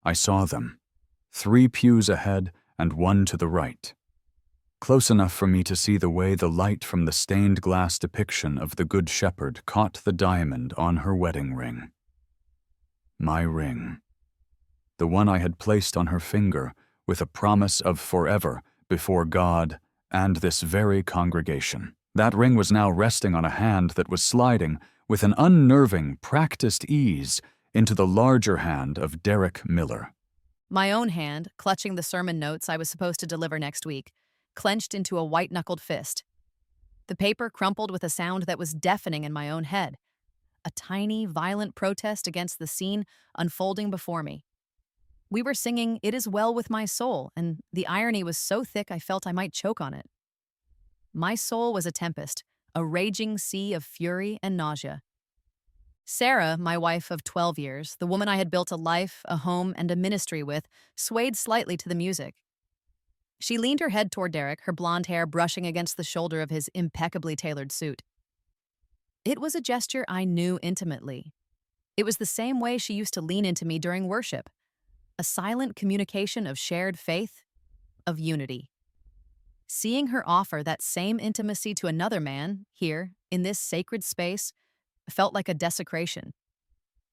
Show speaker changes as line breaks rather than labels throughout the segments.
I saw them. 3 pews ahead and 1 to the right. Close enough for me to see the way the light from the stained glass depiction of the Good Shepherd caught the diamond on her wedding ring. My ring. The one I had placed on her finger with a promise of forever before God and this very congregation. That ring was now resting on a hand that was sliding with an unnerving, practiced ease into the larger hand of Derek Miller.
My own hand, clutching the sermon notes I was supposed to deliver next week, clenched into a white-knuckled fist. The paper crumpled with a sound that was deafening in my own head. A tiny, violent protest against the scene unfolding before me. We were singing "It Is Well With My Soul," and the irony was so thick I felt I might choke on it. My soul was a tempest, a raging sea of fury and nausea. Sarah, my wife of 12 years, the woman I had built a life, a home, and a ministry with, swayed slightly to the music. She leaned her head toward Derek, her blonde hair brushing against the shoulder of his impeccably tailored suit. It was a gesture I knew intimately. It was the same way she used to lean into me during worship, a silent communication of shared faith, of unity. Seeing her offer that same intimacy to another man, here, in this sacred space, felt like a desecration.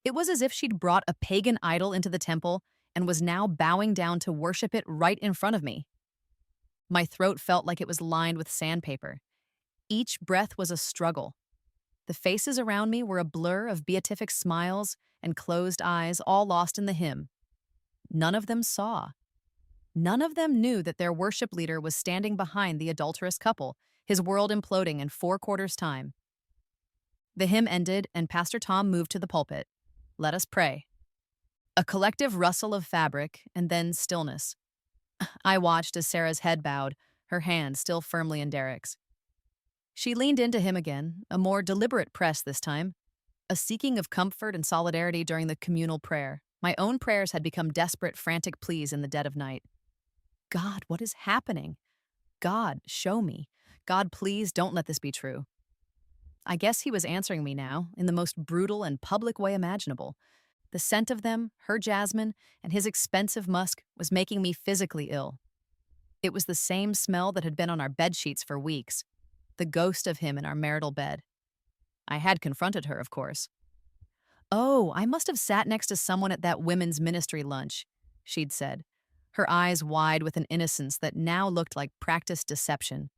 It was as if she'd brought a pagan idol into the temple and was now bowing down to worship it right in front of me. My throat felt like it was lined with sandpaper. Each breath was a struggle. The faces around me were a blur of beatific smiles and closed eyes, all lost in the hymn. None of them saw. None of them knew that their worship leader was standing behind the adulterous couple, his world imploding in 4 quarters time. The hymn ended, and Pastor Tom moved to the pulpit. Let us pray. A collective rustle of fabric, and then stillness. I watched as Sarah's head bowed, her hand still firmly in Derek's. She leaned into him again, a more deliberate press this time, a seeking of comfort and solidarity during the communal prayer. My own prayers had become desperate, frantic pleas in the dead of night. God, what is happening? God, show me. God, please don't let this be true. I guess he was answering me now, in the most brutal and public way imaginable. The scent of them, her jasmine, and his expensive musk was making me physically ill. It was the same smell that had been on our bedsheets for weeks, the ghost of him in our marital bed. I had confronted her, of course. Oh, I must have sat next to someone at that women's ministry lunch, she'd said, her eyes wide with an innocence that now looked like practiced deception.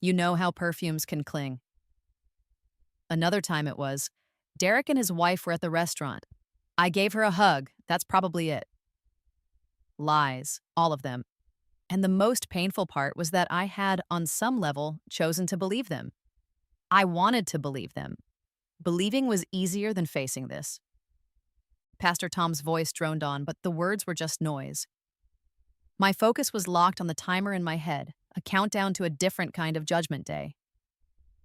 You know how perfumes can cling. Another time it was, Derek and his wife were at the restaurant. I gave her a hug, that's probably it. Lies, all of them. And the most painful part was that I had, on some level, chosen to believe them. I wanted to believe them. Believing was easier than facing this. Pastor Tom's voice droned on, but the words were just noise. My focus was locked on the timer in my head, a countdown to a different kind of judgment day.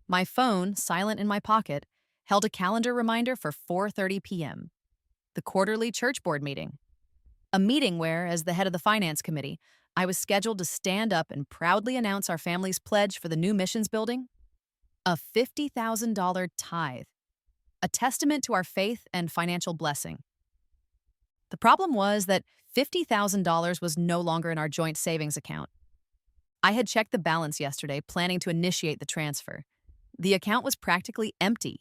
My phone, silent in my pocket, held a calendar reminder for 4:30 p.m., the quarterly church board meeting. A meeting where, as the head of the finance committee, I was scheduled to stand up and proudly announce our family's pledge for the new missions building. A $50,000 tithe. A testament to our faith and financial blessing. The problem was that $50,000 was no longer in our joint savings account. I had checked the balance yesterday, planning to initiate the transfer. The account was practically empty.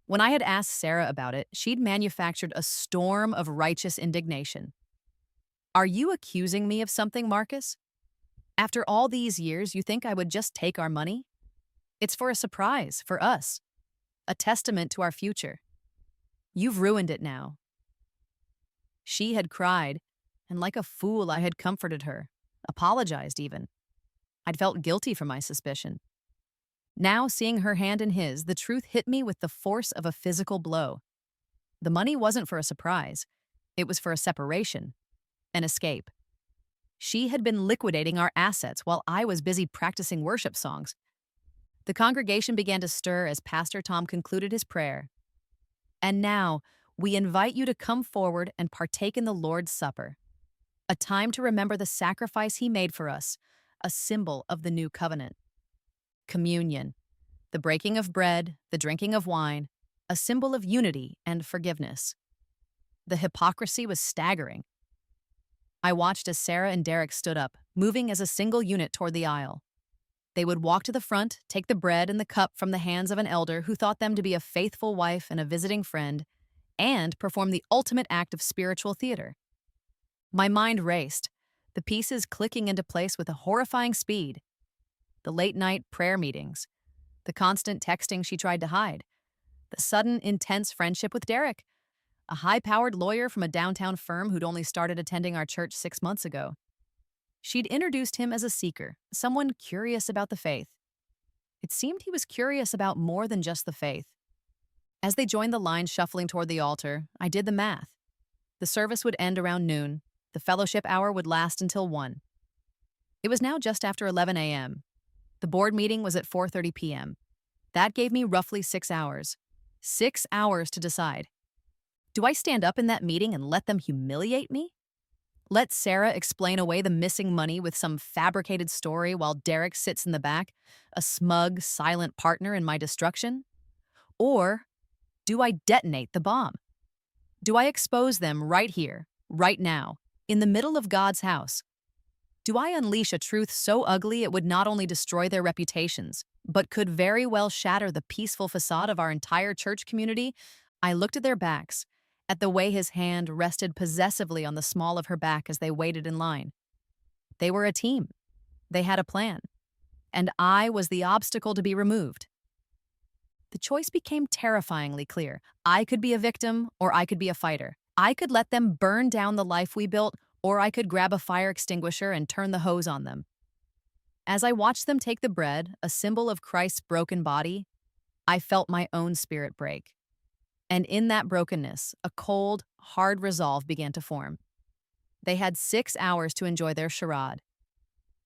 When I had asked Sarah about it, she'd manufactured a storm of righteous indignation. Are you accusing me of something, Marcus? After all these years, you think I would just take our money? It's for a surprise, for us. A testament to our future. You've ruined it now. She had cried, and like a fool I had comforted her, apologized even. I'd felt guilty for my suspicion. Now, seeing her hand in his, the truth hit me with the force of a physical blow. The money wasn't for a surprise. It was for a separation, an escape. She had been liquidating our assets while I was busy practicing worship songs. The congregation began to stir as Pastor Tom concluded his prayer. And now, we invite you to come forward and partake in the Lord's Supper, a time to remember the sacrifice he made for us, a symbol of the new covenant. Communion, the breaking of bread, the drinking of wine, a symbol of unity and forgiveness. The hypocrisy was staggering. I watched as Sarah and Derek stood up, moving as a single unit toward the aisle. They would walk to the front, take the bread and the cup from the hands of an elder who thought them to be a faithful wife and a visiting friend, and perform the ultimate act of spiritual theater. My mind raced, the pieces clicking into place with a horrifying speed. The late-night prayer meetings, the constant texting she tried to hide, the sudden, intense friendship with Derek, a high-powered lawyer from a downtown firm who'd only started attending our church 6 months ago. She'd introduced him as a seeker, someone curious about the faith. It seemed he was curious about more than just the faith. As they joined the line shuffling toward the altar, I did the math. The service would end around noon. The fellowship hour would last until 1. It was now just after 11 a.m. The board meeting was at 4:30 p.m. That gave me roughly 6 hours. 6 hours to decide. Do I stand up in that meeting and let them humiliate me? Let Sarah explain away the missing money with some fabricated story while Derek sits in the back, a smug, silent partner in my destruction? Or do I detonate the bomb? Do I expose them right here, right now, in the middle of God's house? Do I unleash a truth so ugly it would not only destroy their reputations, but could very well shatter the peaceful facade of our entire church community? I looked at their backs, at the way his hand rested possessively on the small of her back as they waited in line. They were a team. They had a plan. And I was the obstacle to be removed. The choice became terrifyingly clear. I could be a victim, or I could be a fighter. I could let them burn down the life we built, or I could grab a fire extinguisher and turn the hose on them. As I watched them take the bread, a symbol of Christ's broken body, I felt my own spirit break. And in that brokenness, a cold, hard resolve began to form. They had 6 hours to enjoy their charade.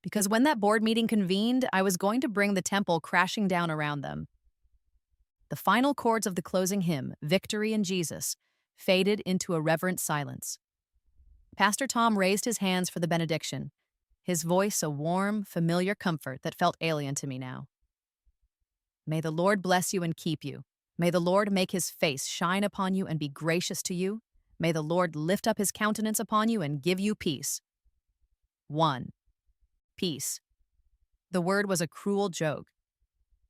Because when that board meeting convened, I was going to bring the temple crashing down around them. The final chords of the closing hymn, Victory in Jesus, faded into a reverent silence. Pastor Tom raised his hands for the benediction, his voice a warm, familiar comfort that felt alien to me now. May the Lord bless you and keep you. May the Lord make his face shine upon you and be gracious to you. May the Lord lift up his countenance upon you and give you peace. 1. Peace. The word was a cruel joke.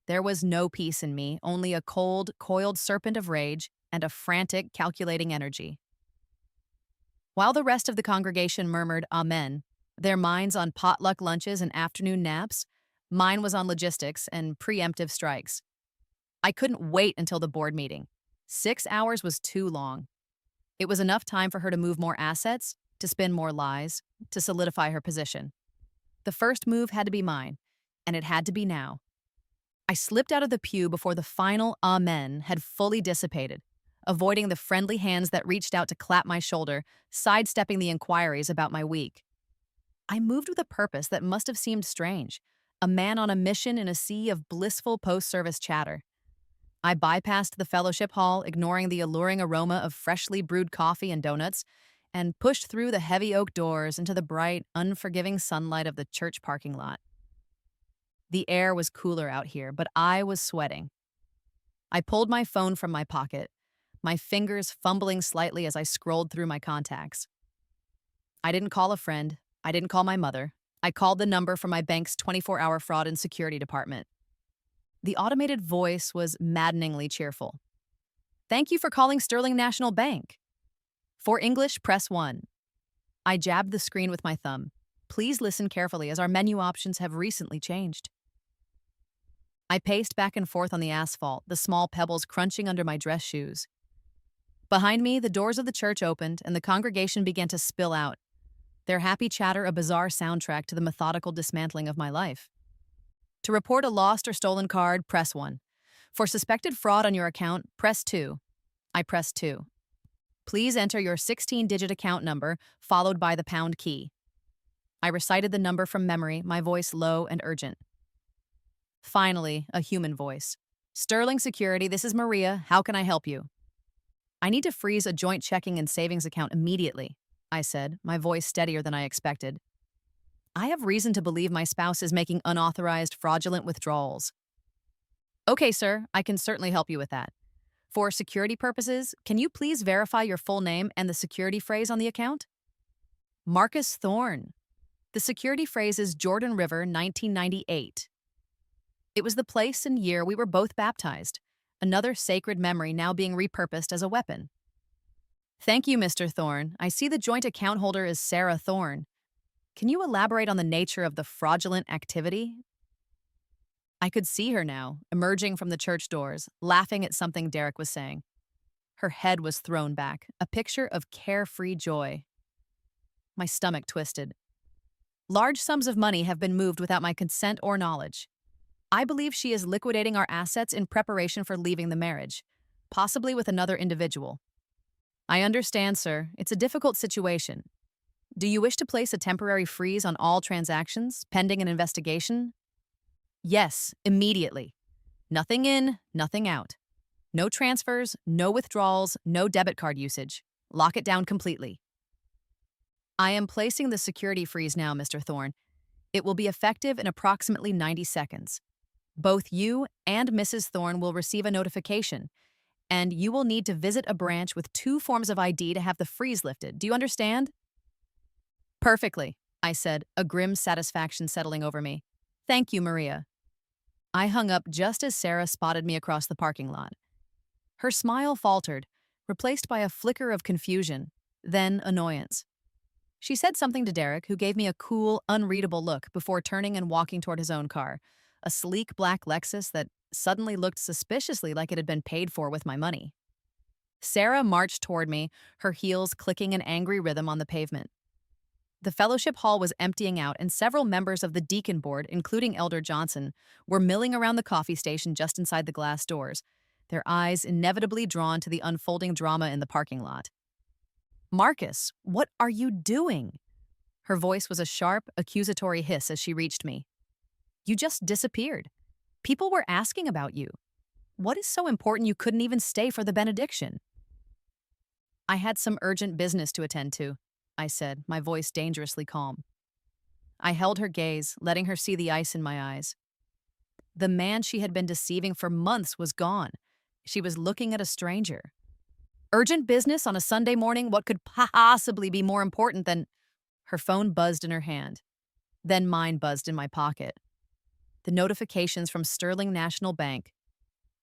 There was no peace in me, only a cold, coiled serpent of rage and a frantic, calculating energy. While the rest of the congregation murmured Amen, their minds on potluck lunches and afternoon naps, mine was on logistics and preemptive strikes. I couldn't wait until the board meeting. 6 hours was too long. It was enough time for her to move more assets, to spin more lies, to solidify her position. The first move had to be mine, and it had to be now. I slipped out of the pew before the final amen had fully dissipated, avoiding the friendly hands that reached out to clap my shoulder, sidestepping the inquiries about my week. I moved with a purpose that must have seemed strange, a man on a mission in a sea of blissful post-service chatter. I bypassed the fellowship hall, ignoring the alluring aroma of freshly brewed coffee and donuts, and pushed through the heavy oak doors into the bright, unforgiving sunlight of the church parking lot. The air was cooler out here, but I was sweating. I pulled my phone from my pocket, my fingers fumbling slightly as I scrolled through my contacts. I didn't call a friend. I didn't call my mother. I called the number from my bank's 24-hour fraud and security department. The automated voice was maddeningly cheerful. Thank you for calling Sterling National Bank. For English, press 1. I jabbed the screen with my thumb. Please listen carefully as our menu options have recently changed. I paced back and forth on the asphalt, the small pebbles crunching under my dress shoes. Behind me, the doors of the church opened and the congregation began to spill out, their happy chatter a bizarre soundtrack to the methodical dismantling of my life. To report a lost or stolen card, press 1. For suspected fraud on your account, press 2. I pressed 2. Please enter your 16-digit account number, followed by the pound key. I recited the number from memory, my voice low and urgent. Finally, a human voice. Sterling Security, this is Maria. How can I help you? I need to freeze a joint checking and savings account immediately, I said, my voice steadier than I expected. I have reason to believe my spouse is making unauthorized, fraudulent withdrawals. Okay, sir, I can certainly help you with that. For security purposes, can you please verify your full name and the security phrase on the account? Marcus Thorne. The security phrase is Jordan River, 1998. It was the place and year we were both baptized, another sacred memory now being repurposed as a weapon. Thank you, Mr. Thorne. I see the joint account holder is Sarah Thorne. Can you elaborate on the nature of the fraudulent activity? I could see her now, emerging from the church doors, laughing at something Derek was saying. Her head was thrown back, a picture of carefree joy. My stomach twisted. Large sums of money have been moved without my consent or knowledge. I believe she is liquidating our assets in preparation for leaving the marriage, possibly with another individual. I understand, sir. It's a difficult situation. Do you wish to place a temporary freeze on all transactions, pending an investigation? Yes, immediately. Nothing in, nothing out. No transfers, no withdrawals, no debit card usage. Lock it down completely. I am placing the security freeze now, Mr. Thorne. It will be effective in approximately 90 seconds. Both you and Mrs. Thorne will receive a notification, and you will need to visit a branch with 2 forms of ID to have the freeze lifted. Do you understand? Perfectly, I said, a grim satisfaction settling over me. Thank you, Maria. I hung up just as Sarah spotted me across the parking lot. Her smile faltered, replaced by a flicker of confusion, then annoyance. She said something to Derek, who gave me a cool, unreadable look before turning and walking toward his own car, a sleek black Lexus that suddenly looked suspiciously like it had been paid for with my money. Sarah marched toward me, her heels clicking an angry rhythm on the pavement. The fellowship hall was emptying out, and several members of the deacon board, including Elder Johnson, were milling around the coffee station just inside the glass doors, their eyes inevitably drawn to the unfolding drama in the parking lot. Marcus, what are you doing? Her voice was a sharp, accusatory hiss as she reached me. You just disappeared. People were asking about you. What is so important you couldn't even stay for the benediction? I had some urgent business to attend to, I said, my voice dangerously calm. I held her gaze, letting her see the ice in my eyes. The man she had been deceiving for months was gone. She was looking at a stranger. Urgent business on a Sunday morning? What could possibly be more important than... Her phone buzzed in her hand. Then mine buzzed in my pocket. The notifications from Sterling National Bank.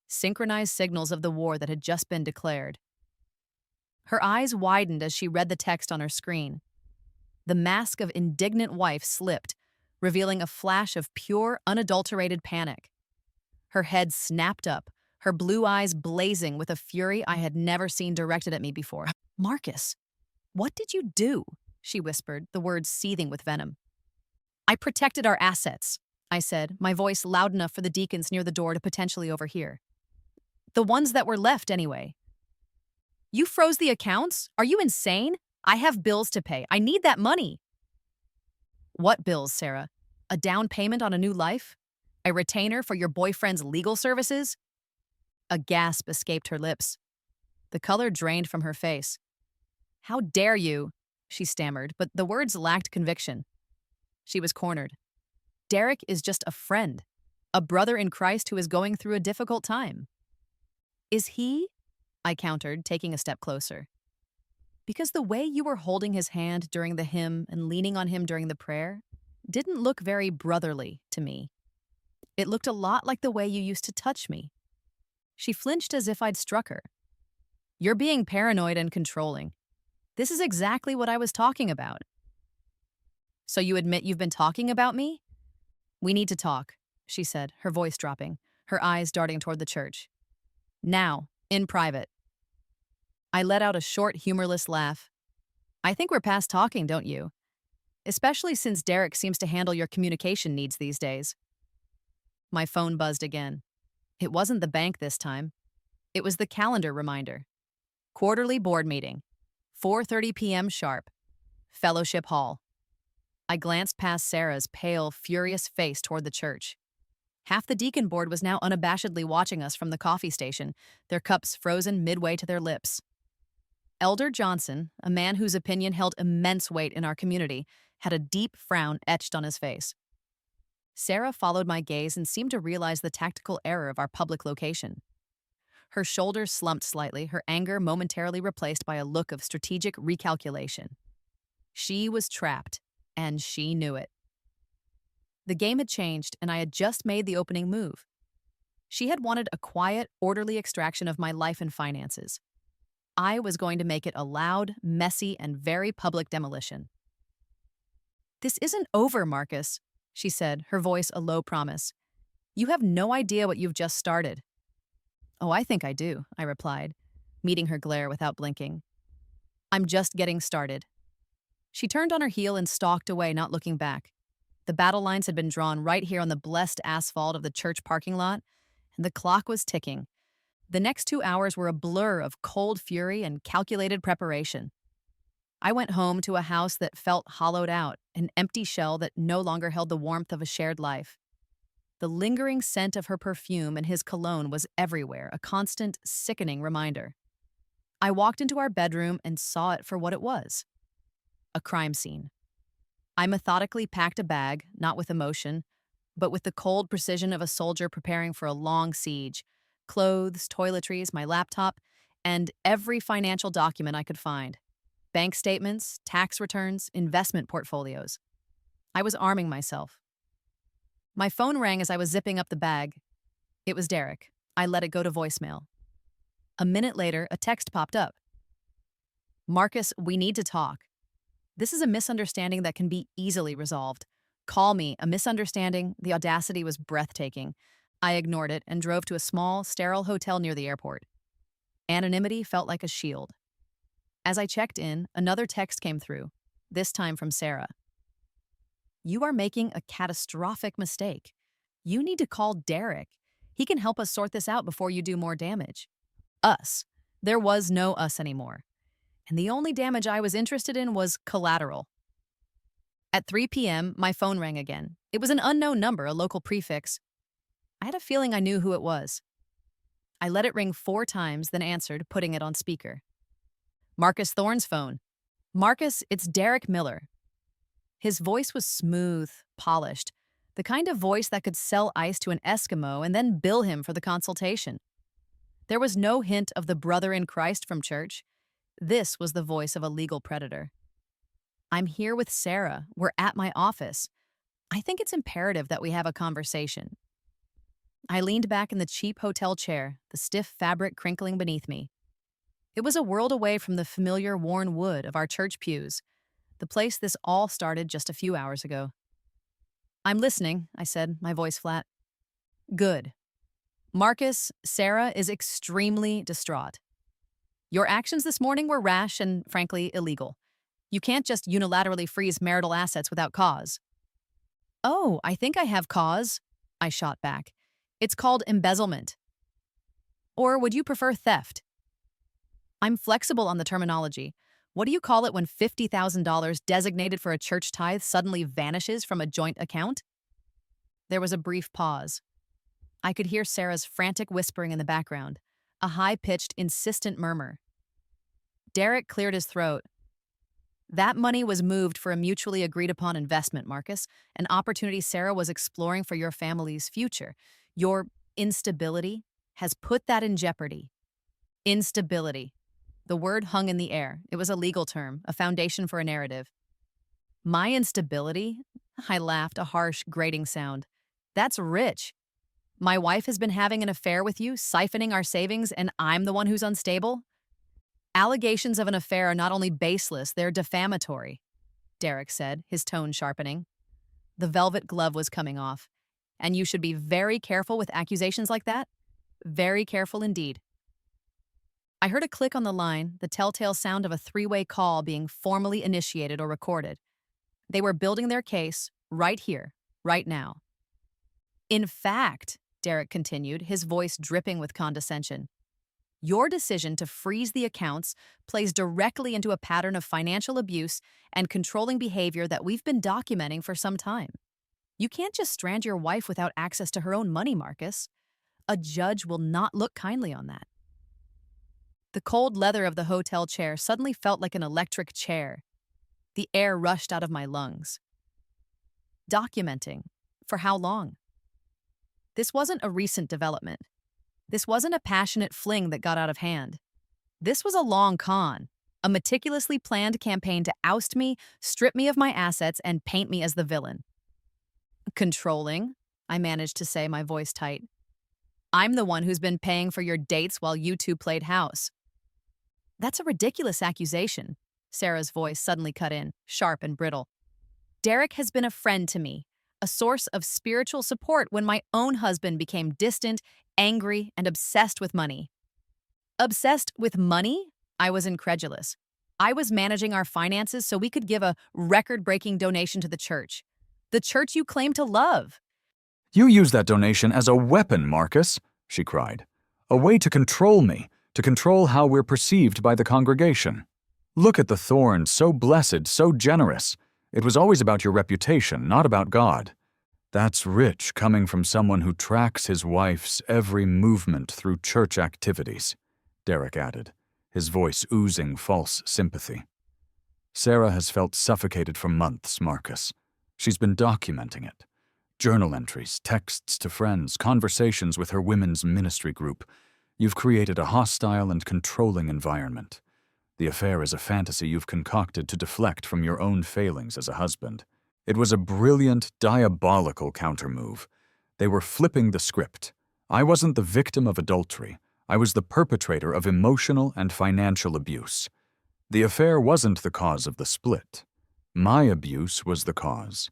Synchronized signals of the war that had just been declared. Her eyes widened as she read the text on her screen. The mask of indignant wife slipped, revealing a flash of pure, unadulterated panic. Her head snapped up, her blue eyes blazing with a fury I had never seen directed at me before. Marcus, what did you do? She whispered, the words seething with venom. I protected our assets, I said, my voice loud enough for the deacons near the door to potentially overhear. The ones that were left, anyway. You froze the accounts? Are you insane? I have bills to pay. I need that money. What bills, Sarah? A down payment on a new life? A retainer for your boyfriend's legal services? A gasp escaped her lips. The color drained from her face. How dare you? She stammered, but the words lacked conviction. She was cornered. Derek is just a friend, a brother in Christ who is going through a difficult time. Is he? I countered, taking a step closer. Because the way you were holding his hand during the hymn and leaning on him during the prayer didn't look very brotherly to me. It looked a lot like the way you used to touch me. She flinched as if I'd struck her. You're being paranoid and controlling. This is exactly what I was talking about. So you admit you've been talking about me? We need to talk, she said, her voice dropping, her eyes darting toward the church. Now, in private. I let out a short, humorless laugh. I think we're past talking, don't you? Especially since Derek seems to handle your communication needs these days. My phone buzzed again. It wasn't the bank this time. It was the calendar reminder. Quarterly board meeting. 4:30 p.m. sharp. Fellowship Hall. I glanced past Sarah's pale, furious face toward the church. Half the deacon board was now unabashedly watching us from the coffee station, their cups frozen midway to their lips. Elder Johnson, a man whose opinion held immense weight in our community, had a deep frown etched on his face. Sarah followed my gaze and seemed to realize the tactical error of our public location. Her shoulders slumped slightly, her anger momentarily replaced by a look of strategic recalculation. She was trapped, and she knew it. The game had changed, and I had just made the opening move. She had wanted a quiet, orderly extraction of my life and finances. I was going to make it a loud, messy, and very public demolition. "This isn't over, Marcus," she said, her voice a low promise. "You have no idea what you've just started." "Oh, I think I do," I replied, meeting her glare without blinking. "I'm just getting started." She turned on her heel and stalked away, not looking back. The battle lines had been drawn right here on the blessed asphalt of the church parking lot, and the clock was ticking. The next 2 hours were a blur of cold fury and calculated preparation. I went home to a house that felt hollowed out, an empty shell that no longer held the warmth of a shared life. The lingering scent of her perfume and his cologne was everywhere, a constant, sickening reminder. I walked into our bedroom and saw it for what it was: a crime scene. I methodically packed a bag, not with emotion, but with the cold precision of a soldier preparing for a long siege: clothes, toiletries, my laptop, and every financial document I could find: bank statements, tax returns, investment portfolios. I was arming myself. My phone rang as I was zipping up the bag. It was Derek. I let it go to voicemail. A minute later, a text popped up. "Marcus, we need to talk. This is a misunderstanding that can be easily resolved. Call me." A misunderstanding. The audacity was breathtaking. I ignored it and drove to a small, sterile hotel near the airport. Anonymity felt like a shield. As I checked in, another text came through, this time from Sarah. "You are making a catastrophic mistake. You need to call Derek. He can help us sort this out before you do more damage." Us. There was no us anymore. And the only damage I was interested in was collateral. At 3 p.m., my phone rang again. It was an unknown number, a local prefix. I had a feeling I knew who it was. I let it ring 4 times, then answered, putting it on speaker. "Marcus Thorne's phone." "Marcus, it's Derek Miller." His voice was smooth, polished, the kind of voice that could sell ice to an Eskimo and then bill him for the consultation. There was no hint of the brother in Christ from church. This was the voice of a legal predator. "I'm here with Sarah. We're at my office. I think it's imperative that we have a conversation." I leaned back in the cheap hotel chair, the stiff fabric crinkling beneath me. It was a world away from the familiar worn wood of our church pews, the place this all started just a few hours ago. "I'm listening," I said, my voice flat. "Good. Marcus, Sarah is extremely distraught. Your actions this morning were rash and, frankly, illegal. You can't just unilaterally freeze marital assets without cause." "Oh, I think I have cause," I shot back. "It's called embezzlement. Or would you prefer theft?" "I'm flexible on the terminology. What do you call it when $50,000 designated for a church tithe suddenly vanishes from a joint account?" There was a brief pause. I could hear Sarah's frantic whispering in the background, a high-pitched, insistent murmur. Derek cleared his throat. "That money was moved for a mutually agreed-upon investment, Marcus, an opportunity Sarah was exploring for your family's future. Your instability has put that in jeopardy." Instability. The word hung in the air. It was a legal term, a foundation for a narrative. "My instability?" I laughed, a harsh, grating sound. "That's rich. My wife has been having an affair with you, siphoning our savings, and I'm the one who's unstable? Allegations of an affair are not only baseless, they're defamatory," Derek said, his tone sharpening. The velvet glove was coming off. "And you should be very careful with accusations like that. Very careful indeed." I heard a click on the line, the telltale sound of a 3-way call being formally initiated or recorded. They were building their case right here, right now. "In fact," Derek continued, his voice dripping with condescension, "your decision to freeze the accounts plays directly into a pattern of financial abuse and controlling behavior that we've been documenting for some time. You can't just strand your wife without access to her own money, Marcus. A judge will not look kindly on that." The cold leather of the hotel chair suddenly felt like an electric chair. The air rushed out of my lungs. Documenting? For how long? This wasn't a recent development. This wasn't a passionate fling that got out of hand. This was a long con, a meticulously planned campaign to oust me, strip me of my assets, and paint me as the villain. Controlling, I managed to say, my voice tight. I'm the one who's been paying for your dates while you two played house. That's a ridiculous accusation. Sarah's voice suddenly cut in, sharp and brittle. Derek has been a friend to me, a source of spiritual support when my own husband became distant, angry, and obsessed with money. Obsessed with money? I was incredulous. I was managing our finances so we could give a record-breaking donation to the church. The church you claim to love.
You use that donation as a weapon, Marcus, she cried. A way to control me, to control how we're perceived by the congregation. Look at the thorn, so blessed, so generous. It was always about your reputation, not about God. That's rich coming from someone who tracks his wife's every movement through church activities, Derek added, his voice oozing false sympathy. Sarah has felt suffocated for months, Marcus. She's been documenting it. Journal entries, texts to friends, conversations with her women's ministry group. You've created a hostile and controlling environment. The affair is a fantasy you've concocted to deflect from your own failings as a husband. It was a brilliant, diabolical countermove. They were flipping the script. I wasn't the victim of adultery. I was the perpetrator of emotional and financial abuse. The affair wasn't the cause of the split. My abuse was the cause.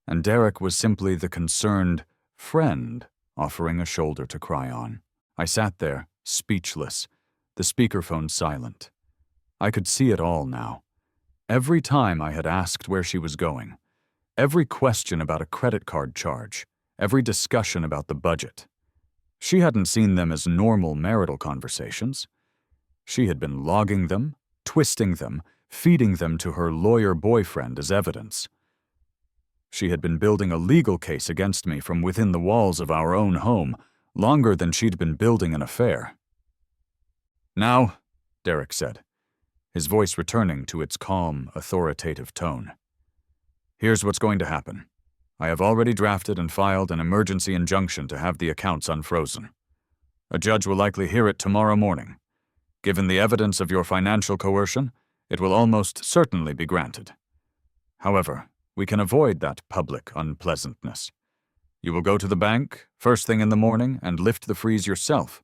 And Derek was simply the concerned friend offering a shoulder to cry on. I sat there, speechless, the speakerphone silent. I could see it all now. Every time I had asked where she was going, every question about a credit card charge, every discussion about the budget. She hadn't seen them as normal marital conversations. She had been logging them, twisting them, feeding them to her lawyer boyfriend as evidence. She had been building a legal case against me from within the walls of our own home, longer than she'd been building an affair. Now, Derek said, his voice returning to its calm, authoritative tone. Here's what's going to happen. I have already drafted and filed an emergency injunction to have the accounts unfrozen. A judge will likely hear it tomorrow morning. Given the evidence of your financial coercion, it will almost certainly be granted. However, we can avoid that public unpleasantness. You will go to the bank first thing in the morning and lift the freeze yourself.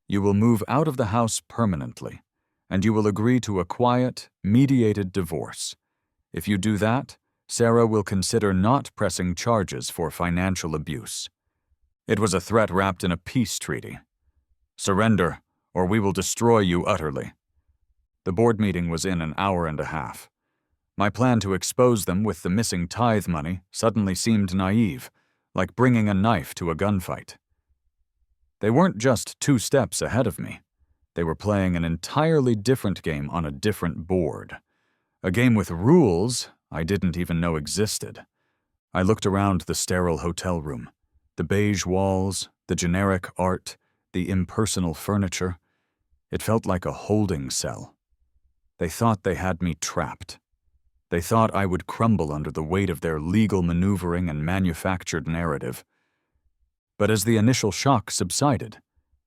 You will move out of the house permanently, and you will agree to a quiet, mediated divorce. If you do that, Sarah will consider not pressing charges for financial abuse. It was a threat wrapped in a peace treaty. Surrender, or we will destroy you utterly. The board meeting was in an hour and a half. My plan to expose them with the missing tithe money suddenly seemed naive, like bringing a knife to a gunfight. They weren't just 2 steps ahead of me. They were playing an entirely different game on a different board. A game with rules I didn't even know existed. I looked around the sterile hotel room, the beige walls, the generic art, the impersonal furniture. It felt like a holding cell. They thought they had me trapped. They thought I would crumble under the weight of their legal maneuvering and manufactured narrative. But as the initial shock subsided,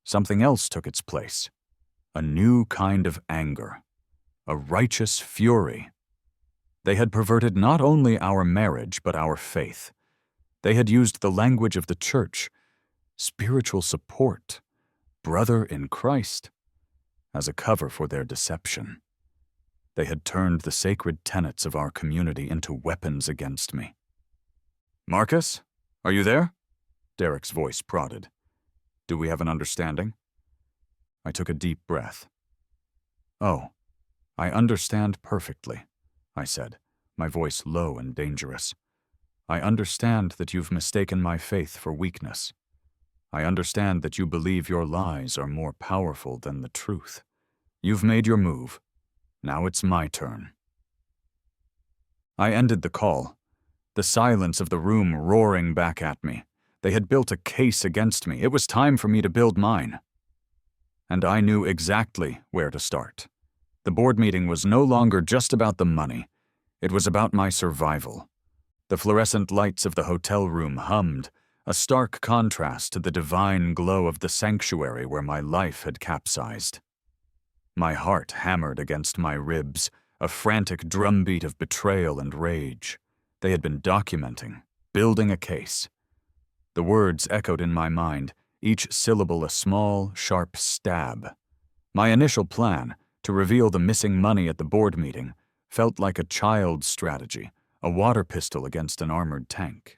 something else took its place. A new kind of anger. A righteous fury. They had perverted not only our marriage, but our faith. They had used the language of the church, spiritual support, brother in Christ, as a cover for their deception. They had turned the sacred tenets of our community into weapons against me. Marcus, are you there? Derek's voice prodded. Do we have an understanding? I took a deep breath. Oh, I understand perfectly, I said, my voice low and dangerous. I understand that you've mistaken my faith for weakness. I understand that you believe your lies are more powerful than the truth. You've made your move. Now it's my turn. I ended the call, the silence of the room roaring back at me. They had built a case against me. It was time for me to build mine. And I knew exactly where to start. The board meeting was no longer just about the money. It was about my survival. The fluorescent lights of the hotel room hummed, a stark contrast to the divine glow of the sanctuary where my life had capsized. My heart hammered against my ribs, a frantic drumbeat of betrayal and rage. They had been documenting, building a case. The words echoed in my mind, each syllable a small, sharp stab. My initial plan, to reveal the missing money at the board meeting, felt like a child's strategy, a water pistol against an armored tank.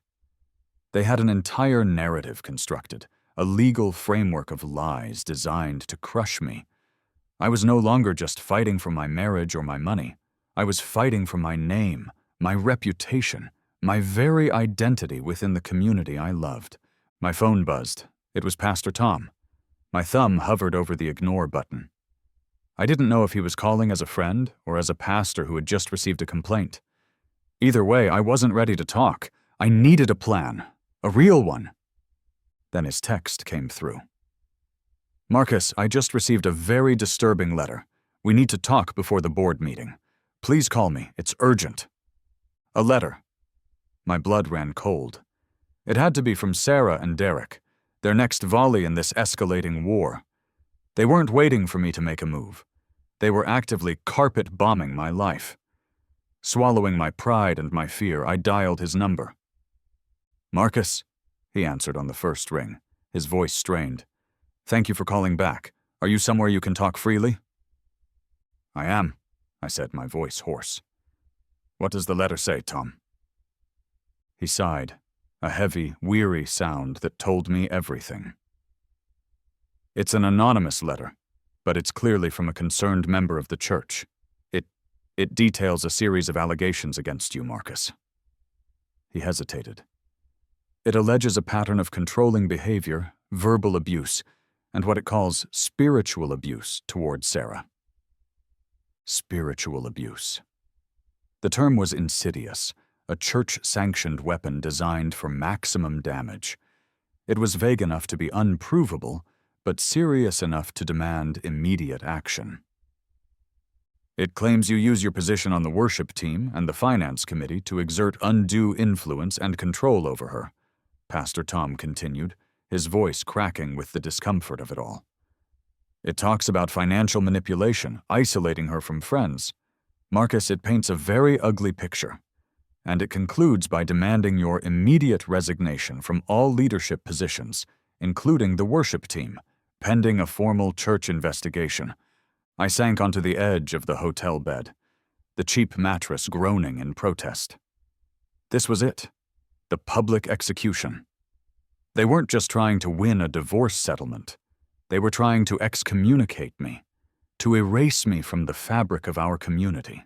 They had an entire narrative constructed, a legal framework of lies designed to crush me. I was no longer just fighting for my marriage or my money. I was fighting for my name, my reputation, my very identity within the community I loved. My phone buzzed. It was Pastor Tom. My thumb hovered over the ignore button. I didn't know if he was calling as a friend or as a pastor who had just received a complaint. Either way, I wasn't ready to talk. I needed a plan, a real one. Then his text came through. "Marcus, I just received a very disturbing letter. We need to talk before the board meeting. Please call me. It's urgent." A letter. My blood ran cold. It had to be from Sarah and Derek, their next volley in this escalating war. They weren't waiting for me to make a move. They were actively carpet bombing my life. Swallowing my pride and my fear, I dialed his number. "Marcus," he answered on the first ring, his voice strained. "Thank you for calling back. Are you somewhere you can talk freely?" "I am," I said, my voice hoarse. "What does the letter say, Tom?" He sighed, a heavy, weary sound that told me everything. "It's an anonymous letter, but it's clearly from a concerned member of the church. It details a series of allegations against you, Marcus." He hesitated. "It alleges a pattern of controlling behavior, verbal abuse, and what it calls spiritual abuse towards Sarah." Spiritual abuse. The term was insidious, a church-sanctioned weapon designed for maximum damage. It was vague enough to be unprovable, but serious enough to demand immediate action. "It claims you use your position on the worship team and the finance committee to exert undue influence and control over her," Pastor Tom continued, his voice cracking with the discomfort of it all. "It talks about financial manipulation, isolating her from friends. Marcus, it paints a very ugly picture. And it concludes by demanding your immediate resignation from all leadership positions, including the worship team, pending a formal church investigation." I sank onto the edge of the hotel bed, the cheap mattress groaning in protest. This was it, the public execution. They weren't just trying to win a divorce settlement. They were trying to excommunicate me, to erase me from the fabric of our community.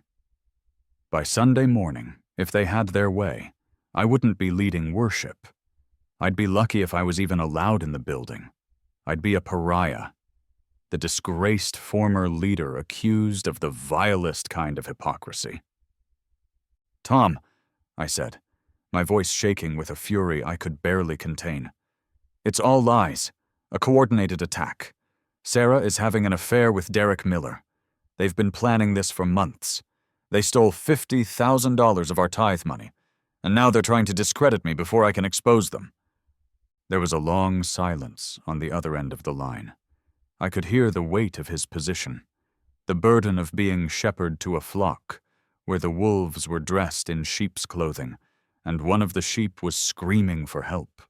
By Sunday morning, if they had their way, I wouldn't be leading worship. I'd be lucky if I was even allowed in the building. I'd be a pariah. The disgraced former leader accused of the vilest kind of hypocrisy. "Tom," I said, my voice shaking with a fury I could barely contain. "It's all lies, a coordinated attack. Sarah is having an affair with Derek Miller. They've been planning this for months. They stole $50,000 of our tithe money, and now they're trying to discredit me before I can expose them." There was a long silence on the other end of the line. I could hear the weight of his position, the burden of being shepherd to a flock, where the wolves were dressed in sheep's clothing, and one of the sheep was screaming for help.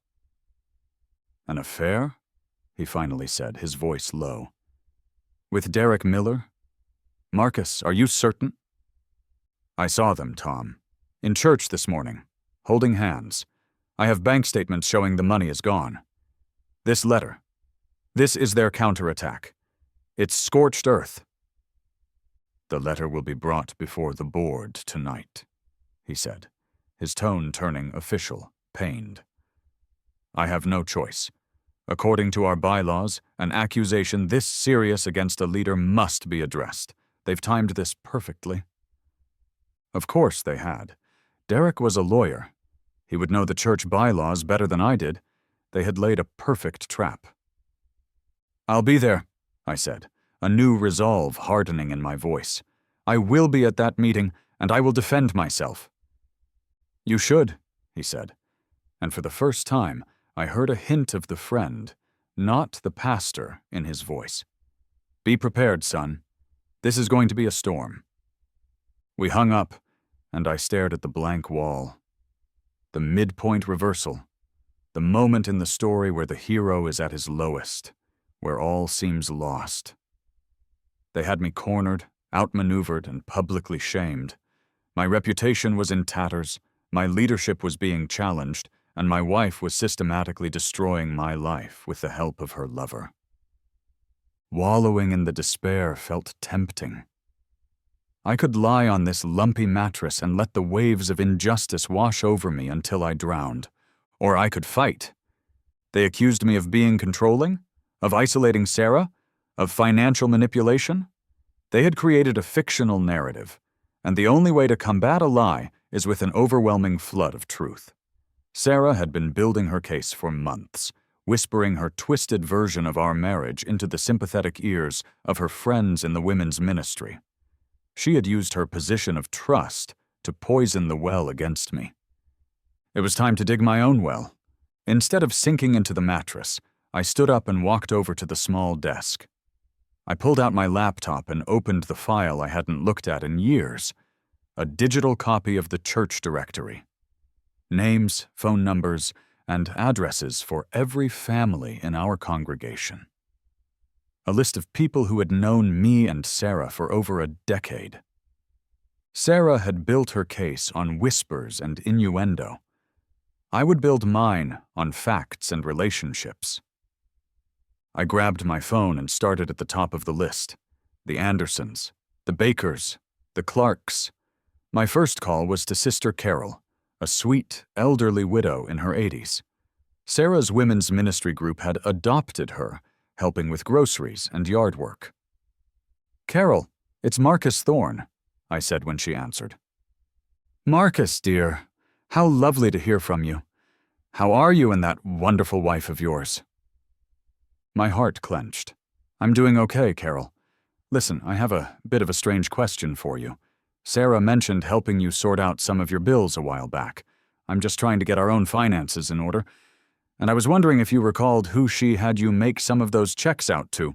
"An affair?" he finally said, his voice low. "With Derek Miller? Marcus, are you certain?" "I saw them, Tom. In church this morning, holding hands. I have bank statements showing the money is gone. This letter. This is their counterattack. It's scorched earth." "The letter will be brought before the board tonight," he said, his tone turning official, pained. "I have no choice. According to our bylaws, an accusation this serious against a leader must be addressed. They've timed this perfectly." Of course they had. Derek was a lawyer. He would know the church bylaws better than I did. They had laid a perfect trap. "I'll be there," I said, a new resolve hardening in my voice. "I will be at that meeting, and I will defend myself." "You should," he said, and for the first time, I heard a hint of the friend, not the pastor, in his voice. "Be prepared, son. This is going to be a storm." We hung up, and I stared at the blank wall. The midpoint reversal. The moment in the story where the hero is at his lowest, where all seems lost. They had me cornered, outmaneuvered, and publicly shamed. My reputation was in tatters, my leadership was being challenged, and my wife was systematically destroying my life with the help of her lover. Wallowing in the despair felt tempting. I could lie on this lumpy mattress and let the waves of injustice wash over me until I drowned. Or I could fight. They accused me of being controlling, of isolating Sarah, of financial manipulation. They had created a fictional narrative, and the only way to combat a lie is with an overwhelming flood of truth. Sarah had been building her case for months, whispering her twisted version of our marriage into the sympathetic ears of her friends in the women's ministry. She had used her position of trust to poison the well against me. It was time to dig my own well. Instead of sinking into the mattress, I stood up and walked over to the small desk. I pulled out my laptop and opened the file I hadn't looked at in years, a digital copy of the church directory. Names, phone numbers, and addresses for every family in our congregation. A list of people who had known me and Sarah for over a decade. Sarah had built her case on whispers and innuendo. I would build mine on facts and relationships. I grabbed my phone and started at the top of the list. The Andersons, the Bakers, the Clarks. My first call was to Sister Carol, a sweet, elderly widow in her 80s. Sarah's women's ministry group had adopted her, helping with groceries and yard work. "Carol, it's Marcus Thorne," I said when she answered. "Marcus, dear, how lovely to hear from you. How are you and that wonderful wife of yours?" My heart clenched. "I'm doing okay, Carol. Listen, I have a bit of a strange question for you. Sarah mentioned helping you sort out some of your bills a while back. I'm just trying to get our own finances in order, and I was wondering if you recalled who she had you make some of those checks out to."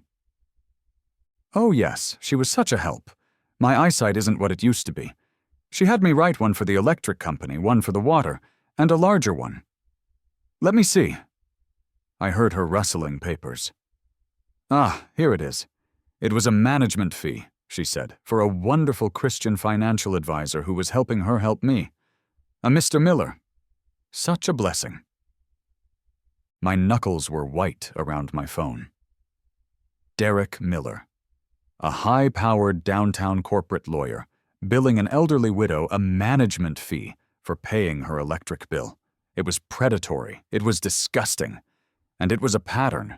"Oh yes, she was such a help. My eyesight isn't what it used to be. She had me write one for the electric company, one for the water, and a larger one. Let me see." I heard her rustling papers. "Ah, here it is. It was a management fee," she said, "for a wonderful Christian financial advisor who was helping her help me. A Mr. Miller. Such a blessing." My knuckles were white around my phone. Derek Miller. A high-powered downtown corporate lawyer, billing an elderly widow a management fee for paying her electric bill. It was predatory, it was disgusting, and it was a pattern.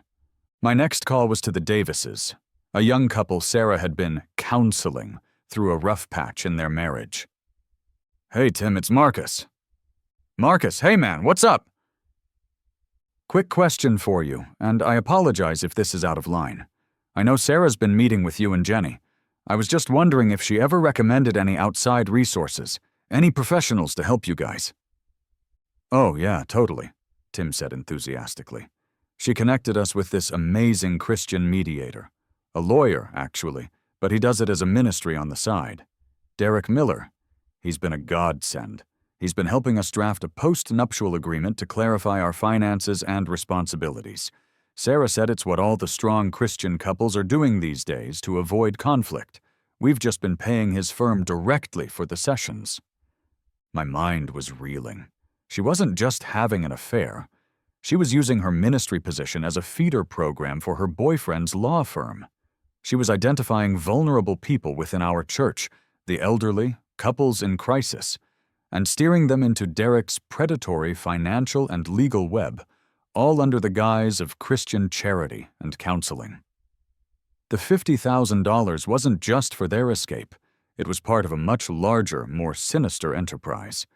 My next call was to the Davises, a young couple Sarah had been counseling through a rough patch in their marriage. "Hey, Tim, it's Marcus." "Marcus, hey man, what's up?" "Quick question for you, and I apologize if this is out of line. I know Sarah's been meeting with you and Jenny. I was just wondering if she ever recommended any outside resources, any professionals to help you guys." "Oh, yeah, totally," Tim said enthusiastically. "She connected us with this amazing Christian mediator. A lawyer, actually, but he does it as a ministry on the side. Derek Miller. He's been a godsend. He's been helping us draft a post-nuptial agreement to clarify our finances and responsibilities. Sarah said it's what all the strong Christian couples are doing these days to avoid conflict. We've just been paying his firm directly for the sessions." My mind was reeling. She wasn't just having an affair. She was using her ministry position as a feeder program for her boyfriend's law firm. She was identifying vulnerable people within our church, the elderly, couples in crisis, and steering them into Derek's predatory financial and legal web, all under the guise of Christian charity and counseling. The $50,000 wasn't just for their escape. It was part of a much larger, more sinister enterprise.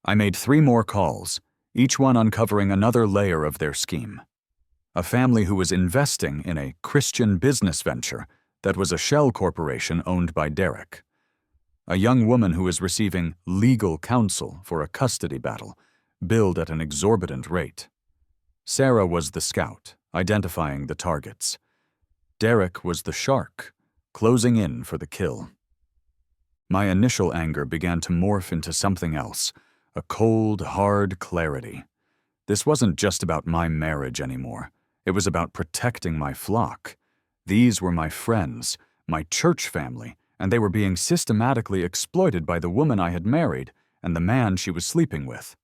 I made 3 more calls, each one uncovering another layer of their scheme. A family who was investing in a Christian business venture that was a shell corporation owned by Derek. A young woman who was receiving legal counsel for a custody battle, billed at an exorbitant rate. Sarah was the scout, identifying the targets. Derek was the shark, closing in for the kill. My initial anger began to morph into something else, a cold, hard clarity. This wasn't just about my marriage anymore. It was about protecting my flock. These were my friends, my church family, and they were being systematically exploited by the woman I had married and the man she was sleeping with.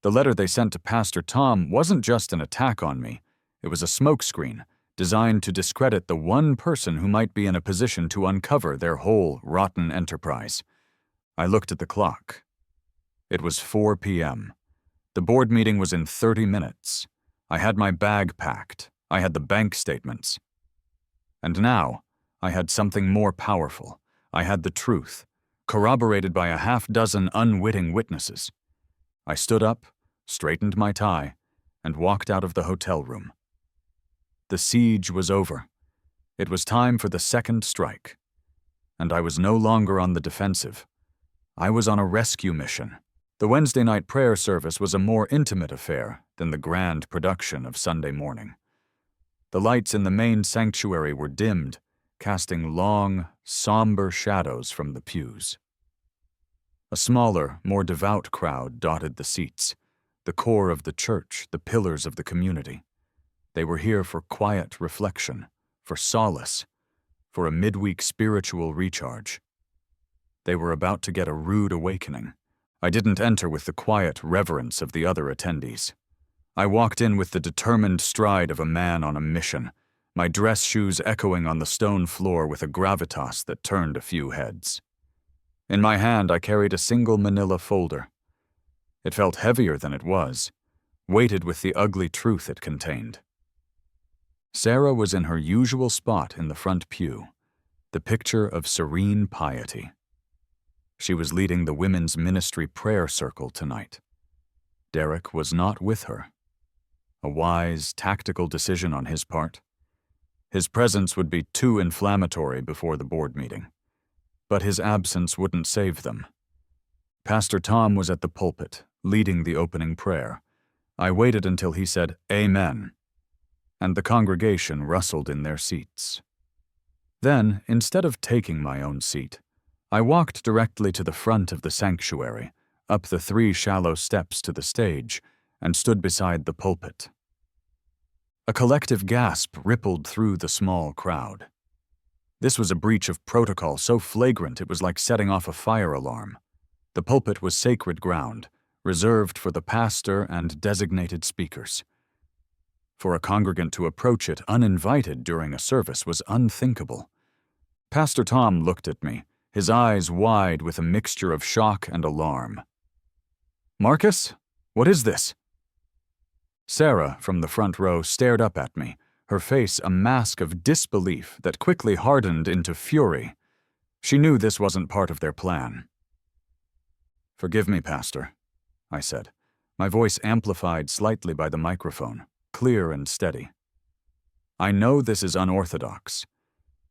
The letter they sent to Pastor Tom wasn't just an attack on me. It was a smokescreen designed to discredit the one person who might be in a position to uncover their whole rotten enterprise. I looked at the clock. It was 4 p.m. The board meeting was in 30 minutes. I had my bag packed. I had the bank statements. And now, I had something more powerful. I had the truth, corroborated by a half-dozen unwitting witnesses. I stood up, straightened my tie, and walked out of the hotel room. The siege was over. It was time for the second strike. And I was no longer on the defensive. I was on a rescue mission. The Wednesday night prayer service was a more intimate affair than the grand production of Sunday morning. The lights in the main sanctuary were dimmed, casting long, somber shadows from the pews. A smaller, more devout crowd dotted the seats, the core of the church, the pillars of the community. They were here for quiet reflection, for solace, for a midweek spiritual recharge. They were about to get a rude awakening. I didn't enter with the quiet reverence of the other attendees. I walked in with the determined stride of a man on a mission, my dress shoes echoing on the stone floor with a gravitas that turned a few heads. In my hand, I carried a single manila folder. It felt heavier than it was, weighted with the ugly truth it contained. Sarah was in her usual spot in the front pew, the picture of serene piety. She was leading the women's ministry prayer circle tonight. Derek was not with her. A wise, tactical decision on his part. His presence would be too inflammatory before the board meeting. But his absence wouldn't save them. Pastor Tom was at the pulpit, leading the opening prayer. I waited until he said, "Amen," and the congregation rustled in their seats. Then, instead of taking my own seat, I walked directly to the front of the sanctuary, up the 3 shallow steps to the stage, and stood beside the pulpit. A collective gasp rippled through the small crowd. This was a breach of protocol so flagrant it was like setting off a fire alarm. The pulpit was sacred ground, reserved for the pastor and designated speakers. For a congregant to approach it uninvited during a service was unthinkable. Pastor Tom looked at me, his eyes wide with a mixture of shock and alarm. "Marcus, what is this?" Sarah, from the front row, stared up at me, her face a mask of disbelief that quickly hardened into fury. She knew this wasn't part of their plan. "Forgive me, Pastor," I said, my voice amplified slightly by the microphone, clear and steady. "I know this is unorthodox,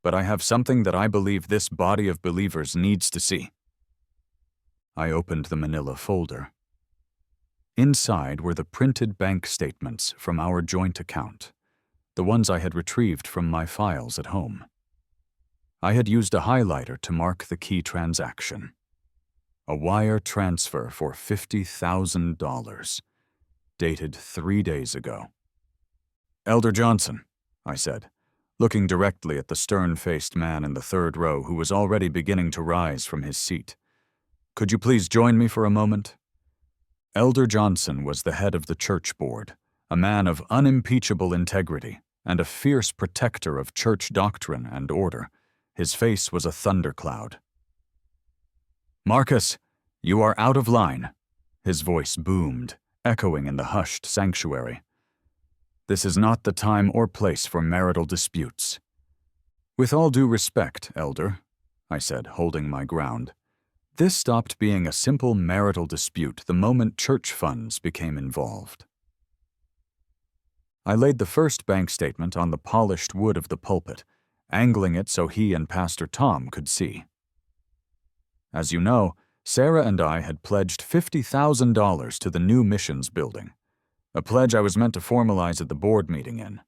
but I have something that I believe this body of believers needs to see." I opened the manila folder. Inside were the printed bank statements from our joint account, the ones I had retrieved from my files at home. I had used a highlighter to mark the key transaction. A wire transfer for $50,000, dated 3 days ago. "Elder Johnson," I said, looking directly at the stern-faced man in the third row who was already beginning to rise from his seat. "Could you please join me for a moment?" Elder Johnson was the head of the church board, a man of unimpeachable integrity and a fierce protector of church doctrine and order. His face was a thundercloud. "Marcus, you are out of line," his voice boomed, echoing in the hushed sanctuary. "This is not the time or place for marital disputes." "With all due respect, Elder," I said, holding my ground, "this stopped being a simple marital dispute the moment church funds became involved." I laid the first bank statement on the polished wood of the pulpit, angling it so he and Pastor Tom could see. As you know, Sarah and I had pledged $50,000 to the new missions building. A pledge I was meant to formalize at the board meeting in.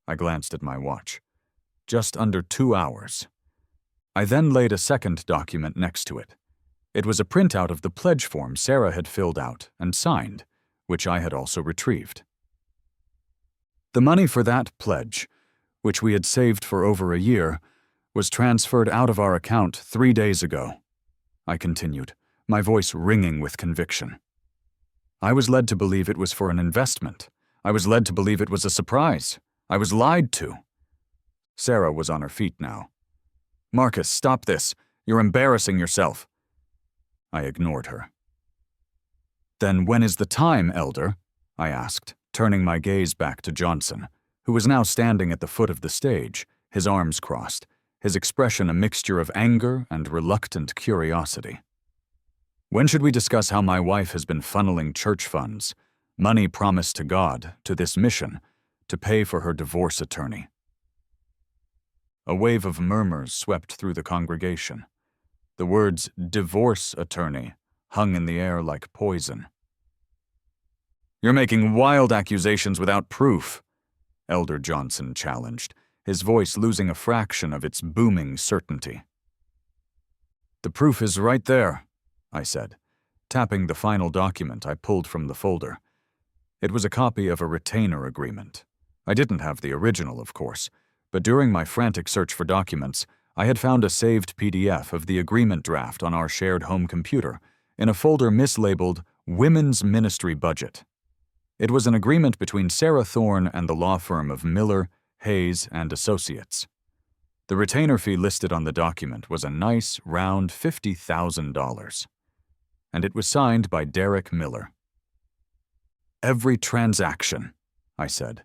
I glanced at my watch. Just under 2 hours. I then laid a second document next to it. It was a printout of the pledge form Sarah had filled out and signed, which I had also retrieved. The money for that pledge, which we had saved for over a year, was transferred out of our account 3 days ago, I continued, my voice ringing with conviction. I was led to believe it was for an investment. I was led to believe it was a surprise. I was lied to. Sarah was on her feet now. Marcus, stop this. You're embarrassing yourself. I ignored her. Then when is the time, Elder? I asked, turning my gaze back to Johnson, who was now standing at the foot of the stage, his arms crossed, his expression a mixture of anger and reluctant curiosity. When should we discuss how my wife has been funneling church funds, money promised to God, to this mission, to pay for her divorce attorney? A wave of murmurs swept through the congregation. The words divorce attorney hung in the air like poison. You're making wild accusations without proof, Elder Johnson challenged, his voice losing a fraction of its booming certainty. The proof is right there, I said, tapping the final document I pulled from the folder. It was a copy of a retainer agreement. I didn't have the original, of course, but during my frantic search for documents, I had found a saved PDF of the agreement draft on our shared home computer in a folder mislabeled Women's Ministry Budget. It was an agreement between Sarah Thorne and the law firm of Miller, Hayes, and Associates. The retainer fee listed on the document was a nice, round $50,000. And it was signed by Derek Miller. Every transaction, I said,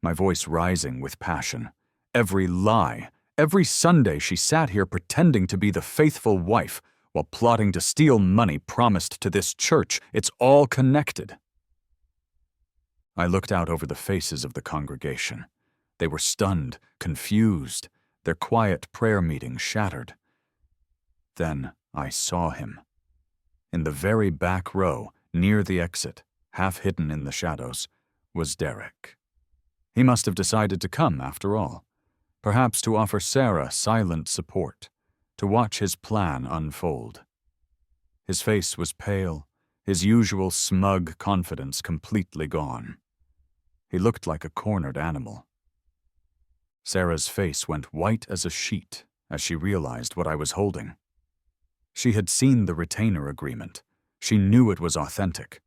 my voice rising with passion. Every lie, every Sunday she sat here pretending to be the faithful wife while plotting to steal money promised to this church. It's all connected. I looked out over the faces of the congregation. They were stunned, confused, their quiet prayer meeting shattered. Then I saw him. In the very back row, near the exit, half hidden in the shadows, was Derek. He must have decided to come after all, perhaps to offer Sarah silent support, to watch his plan unfold. His face was pale, his usual smug confidence completely gone. He looked like a cornered animal. Sarah's face went white as a sheet as she realized what I was holding. She had seen the retainer agreement. She knew it was authentic.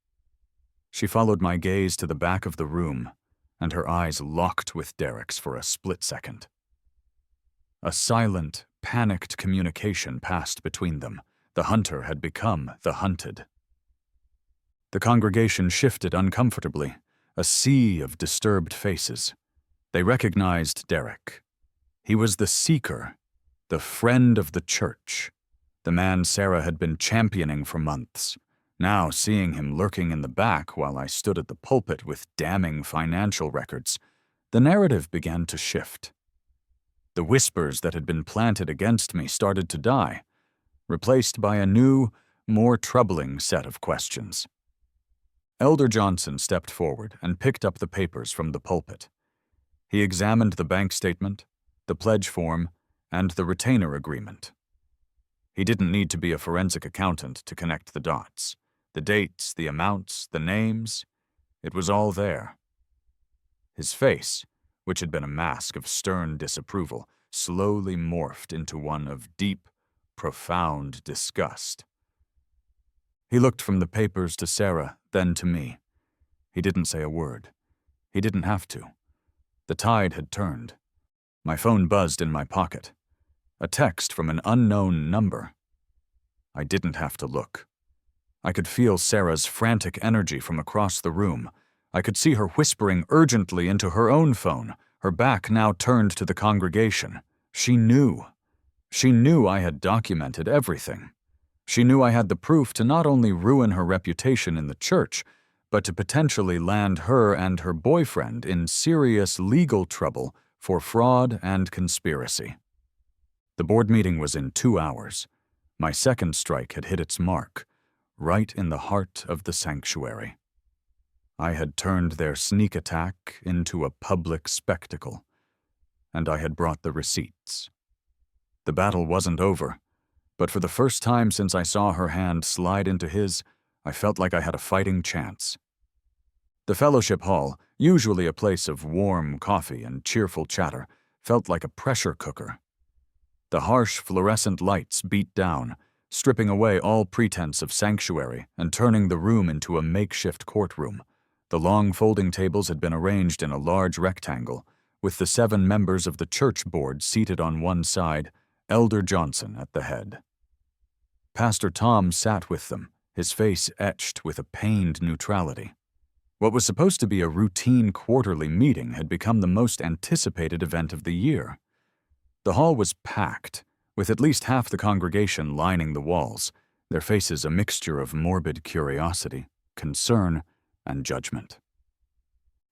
She followed my gaze to the back of the room, and her eyes locked with Derek's for a split second. A silent, panicked communication passed between them. The hunter had become the hunted. The congregation shifted uncomfortably, a sea of disturbed faces. They recognized Derek. He was the seeker, the friend of the church, the man Sarah had been championing for months. Now, seeing him lurking in the back while I stood at the pulpit with damning financial records, the narrative began to shift. The whispers that had been planted against me started to die, replaced by a new, more troubling set of questions. Elder Johnson stepped forward and picked up the papers from the pulpit. He examined the bank statement, the pledge form, and the retainer agreement. He didn't need to be a forensic accountant to connect the dots. The dates, the amounts, the names, it was all there. His face, which had been a mask of stern disapproval, slowly morphed into one of deep, profound disgust. He looked from the papers to Sarah, then to me. He didn't say a word. He didn't have to. The tide had turned. My phone buzzed in my pocket. A text from an unknown number. I didn't have to look. I could feel Sarah's frantic energy from across the room. I could see her whispering urgently into her own phone, her back now turned to the congregation. She knew. She knew I had documented everything. She knew I had the proof to not only ruin her reputation in the church, but to potentially land her and her boyfriend in serious legal trouble for fraud and conspiracy. The board meeting was in 2 hours. My second strike had hit its mark, right in the heart of the sanctuary. I had turned their sneak attack into a public spectacle, and I had brought the receipts. The battle wasn't over, but for the first time since I saw her hand slide into his, I felt like I had a fighting chance. The fellowship hall, usually a place of warm coffee and cheerful chatter, felt like a pressure cooker. The harsh fluorescent lights beat down, stripping away all pretense of sanctuary and turning the room into a makeshift courtroom. The long folding tables had been arranged in a large rectangle, with the 7 members of the church board seated on one side, Elder Johnson at the head. Pastor Tom sat with them, his face etched with a pained neutrality. What was supposed to be a routine quarterly meeting had become the most anticipated event of the year. The hall was packed, with at least half the congregation lining the walls, their faces a mixture of morbid curiosity, concern, and judgment.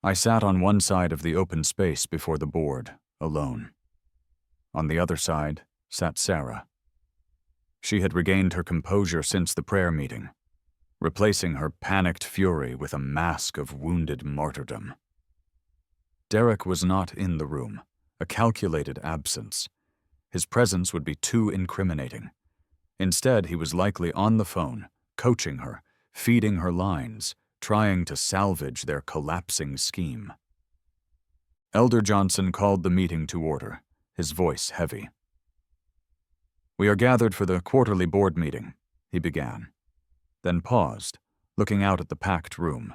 I sat on one side of the open space before the board, alone. On the other side sat Sarah. She had regained her composure since the prayer meeting, replacing her panicked fury with a mask of wounded martyrdom. Derek was not in the room, a calculated absence. His presence would be too incriminating. Instead, he was likely on the phone, coaching her, feeding her lines, trying to salvage their collapsing scheme. Elder Johnson called the meeting to order, his voice heavy. "We are gathered for the quarterly board meeting," he began, then paused, looking out at the packed room.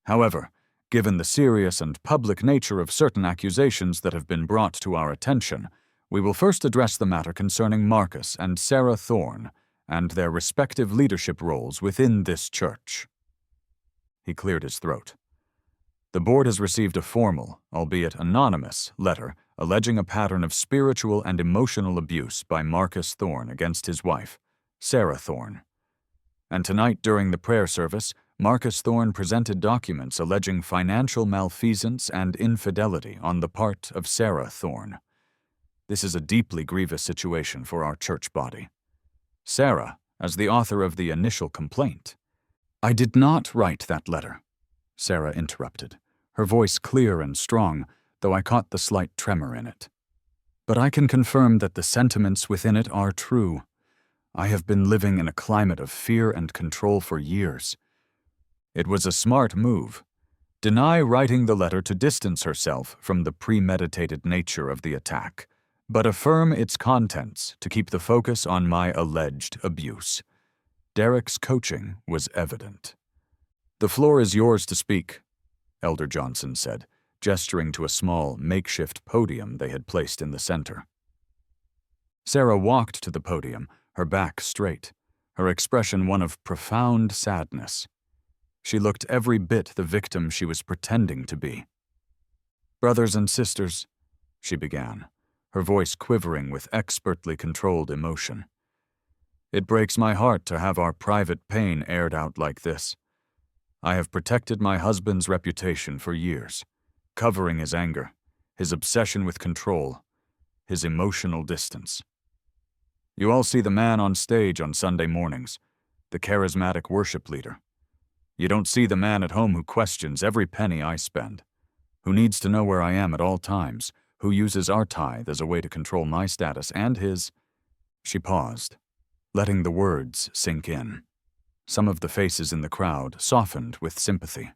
"However, given the serious and public nature of certain accusations that have been brought to our attention, we will first address the matter concerning Marcus and Sarah Thorne and their respective leadership roles within this church." He cleared his throat. "The board has received a formal, albeit anonymous, letter alleging a pattern of spiritual and emotional abuse by Marcus Thorne against his wife, Sarah Thorne. And tonight during the prayer service, Marcus Thorne presented documents alleging financial malfeasance and infidelity on the part of Sarah Thorne. This is a deeply grievous situation for our church body. Sarah, as the author of the initial complaint—" "I did not write that letter," Sarah interrupted, her voice clear and strong, though I caught the slight tremor in it. "But I can confirm that the sentiments within it are true. I have been living in a climate of fear and control for years." It was a smart move. Deny writing the letter to distance herself from the premeditated nature of the attack, but affirm its contents to keep the focus on my alleged abuse. Derek's coaching was evident. "The floor is yours to speak," Elder Johnson said, gesturing to a small, makeshift podium they had placed in the center. Sarah walked to the podium, her back straight, her expression one of profound sadness. She looked every bit the victim she was pretending to be. "Brothers and sisters," she began, her voice quivering with expertly controlled emotion. "It breaks my heart to have our private pain aired out like this. I have protected my husband's reputation for years, covering his anger, his obsession with control, his emotional distance. You all see the man on stage on Sunday mornings, the charismatic worship leader. You don't see the man at home who questions every penny I spend, who needs to know where I am at all times, who uses our tithe as a way to control my status and his." She paused, letting the words sink in. Some of the faces in the crowd softened with sympathy.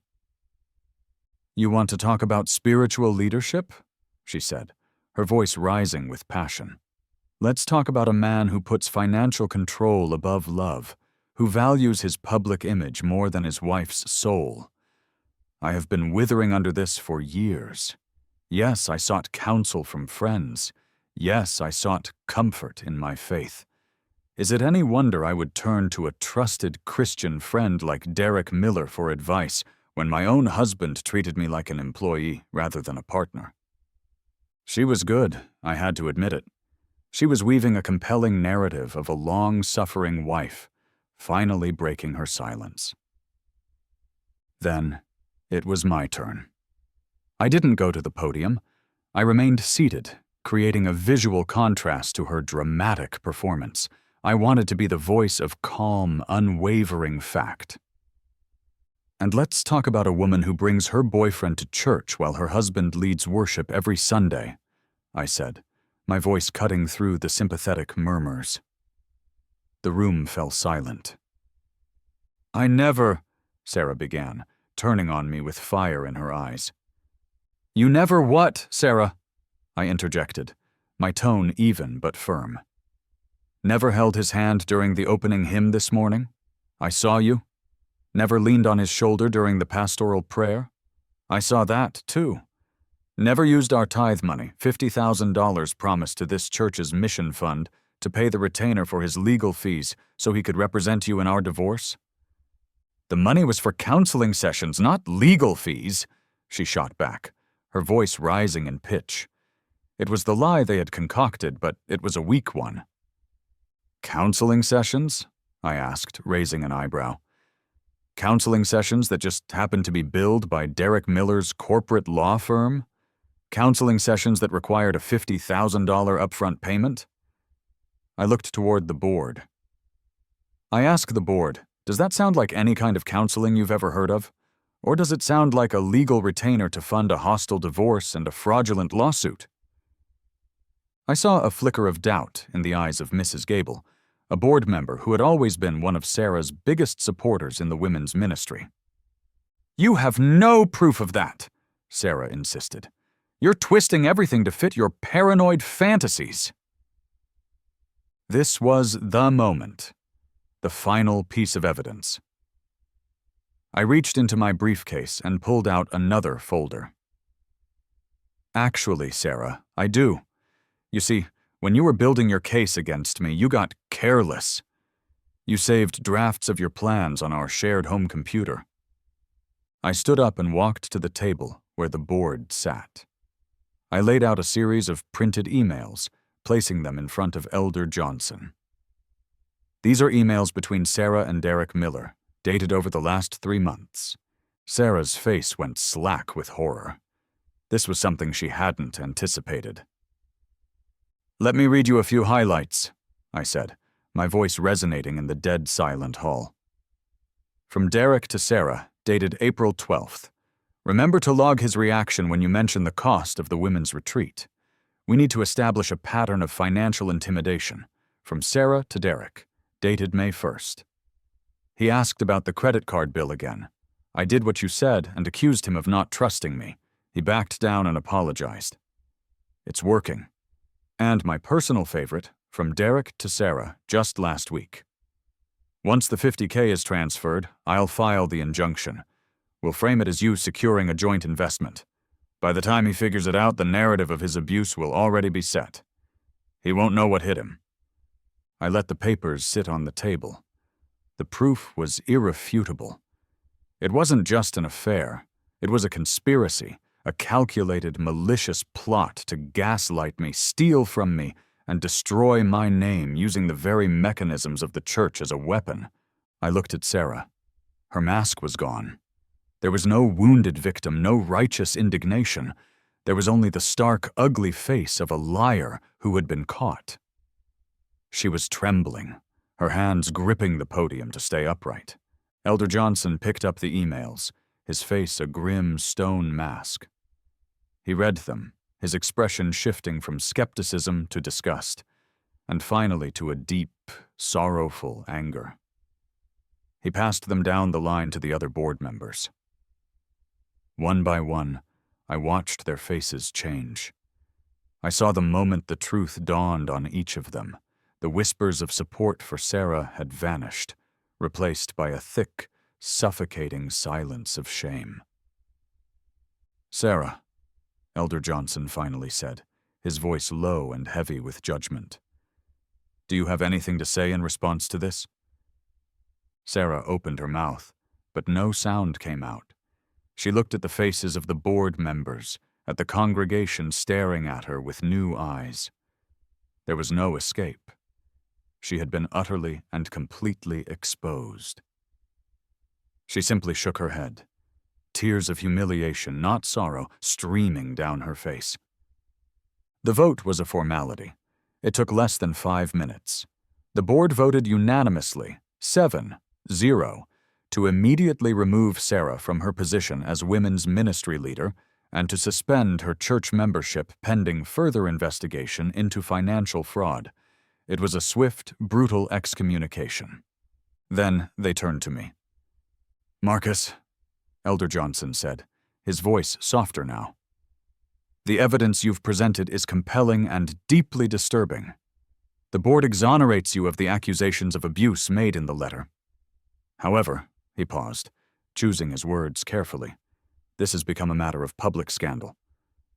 "You want to talk about spiritual leadership?" she said, her voice rising with passion. "Let's talk about a man who puts financial control above love, who values his public image more than his wife's soul. I have been withering under this for years. Yes, I sought counsel from friends. Yes, I sought comfort in my faith. Is it any wonder I would turn to a trusted Christian friend like Derek Miller for advice when my own husband treated me like an employee rather than a partner?" She was good, I had to admit it. She was weaving a compelling narrative of a long-suffering wife, finally breaking her silence. Then, it was my turn. I didn't go to the podium. I remained seated, creating a visual contrast to her dramatic performance. I wanted to be the voice of calm, unwavering fact. And let's talk about a woman who brings her boyfriend to church while her husband leads worship every Sunday, I said, my voice cutting through the sympathetic murmurs. The room fell silent. I never, Sarah began, turning on me with fire in her eyes. You never what, Sarah? I interjected, my tone even but firm. Never held his hand during the opening hymn this morning? I saw you. Never leaned on his shoulder during the pastoral prayer? I saw that, too. Never used our tithe money, $50,000 promised to this church's mission fund, to pay the retainer for his legal fees so he could represent you in our divorce? The money was for counseling sessions, not legal fees, she shot back, her voice rising in pitch. It was the lie they had concocted, but it was a weak one. Counseling sessions? I asked, raising an eyebrow. Counseling sessions that just happened to be billed by Derek Miller's corporate law firm? Counseling sessions that required a $50,000 upfront payment? I looked toward the board. I asked the board, does that sound like any kind of counseling you've ever heard of? Or does it sound like a legal retainer to fund a hostile divorce and a fraudulent lawsuit? I saw a flicker of doubt in the eyes of Mrs. Gable, a board member who had always been one of Sarah's biggest supporters in the women's ministry. You have no proof of that, Sarah insisted. You're twisting everything to fit your paranoid fantasies. This was the moment, the final piece of evidence. I reached into my briefcase and pulled out another folder. Actually, Sarah, I do. You see, when you were building your case against me, you got careless. You saved drafts of your plans on our shared home computer. I stood up and walked to the table where the board sat. I laid out a series of printed emails, placing them in front of Elder Johnson. These are emails between Sarah and Derek Miller, dated over the last 3 months. Sarah's face went slack with horror. This was something she hadn't anticipated. Let me read you a few highlights, I said, my voice resonating in the dead silent hall. From Derek to Sarah, dated April 12th. Remember to log his reaction when you mention the cost of the women's retreat. We need to establish a pattern of financial intimidation. From Sarah to Derek, dated May 1st. He asked about the credit card bill again. I did what you said and accused him of not trusting me. He backed down and apologized. It's working. And my personal favorite, from Derek to Sarah, just last week. Once the $50K is transferred, I'll file the injunction. We'll frame it as you securing a joint investment. By the time he figures it out, the narrative of his abuse will already be set. He won't know what hit him. I let the papers sit on the table. The proof was irrefutable. It wasn't just an affair. It was a conspiracy, a calculated, malicious plot to gaslight me, steal from me, and destroy my name using the very mechanisms of the church as a weapon. I looked at Sarah. Her mask was gone. There was no wounded victim, no righteous indignation. There was only the stark, ugly face of a liar who had been caught. She was trembling, her hands gripping the podium to stay upright. Elder Johnson picked up the emails, his face a grim stone mask. He read them, his expression shifting from skepticism to disgust, and finally to a deep, sorrowful anger. He passed them down the line to the other board members. One by one, I watched their faces change. I saw the moment the truth dawned on each of them. The whispers of support for Sarah had vanished, replaced by a thick, suffocating silence of shame. Sarah, Elder Johnson finally said, his voice low and heavy with judgment. Do you have anything to say in response to this? Sarah opened her mouth, but no sound came out. She looked at the faces of the board members, at the congregation staring at her with new eyes. There was no escape. She had been utterly and completely exposed. She simply shook her head. Tears of humiliation, not sorrow, streaming down her face. The vote was a formality. It took less than 5 minutes. The board voted unanimously, 7-0, to immediately remove Sarah from her position as women's ministry leader and to suspend her church membership pending further investigation into financial fraud. It was a swift, brutal excommunication. Then they turned to me. "Marcus," Elder Johnson said, his voice softer now, "the evidence you've presented is compelling and deeply disturbing. The board exonerates you of the accusations of abuse made in the letter. However," he paused, choosing his words carefully, "this has become a matter of public scandal.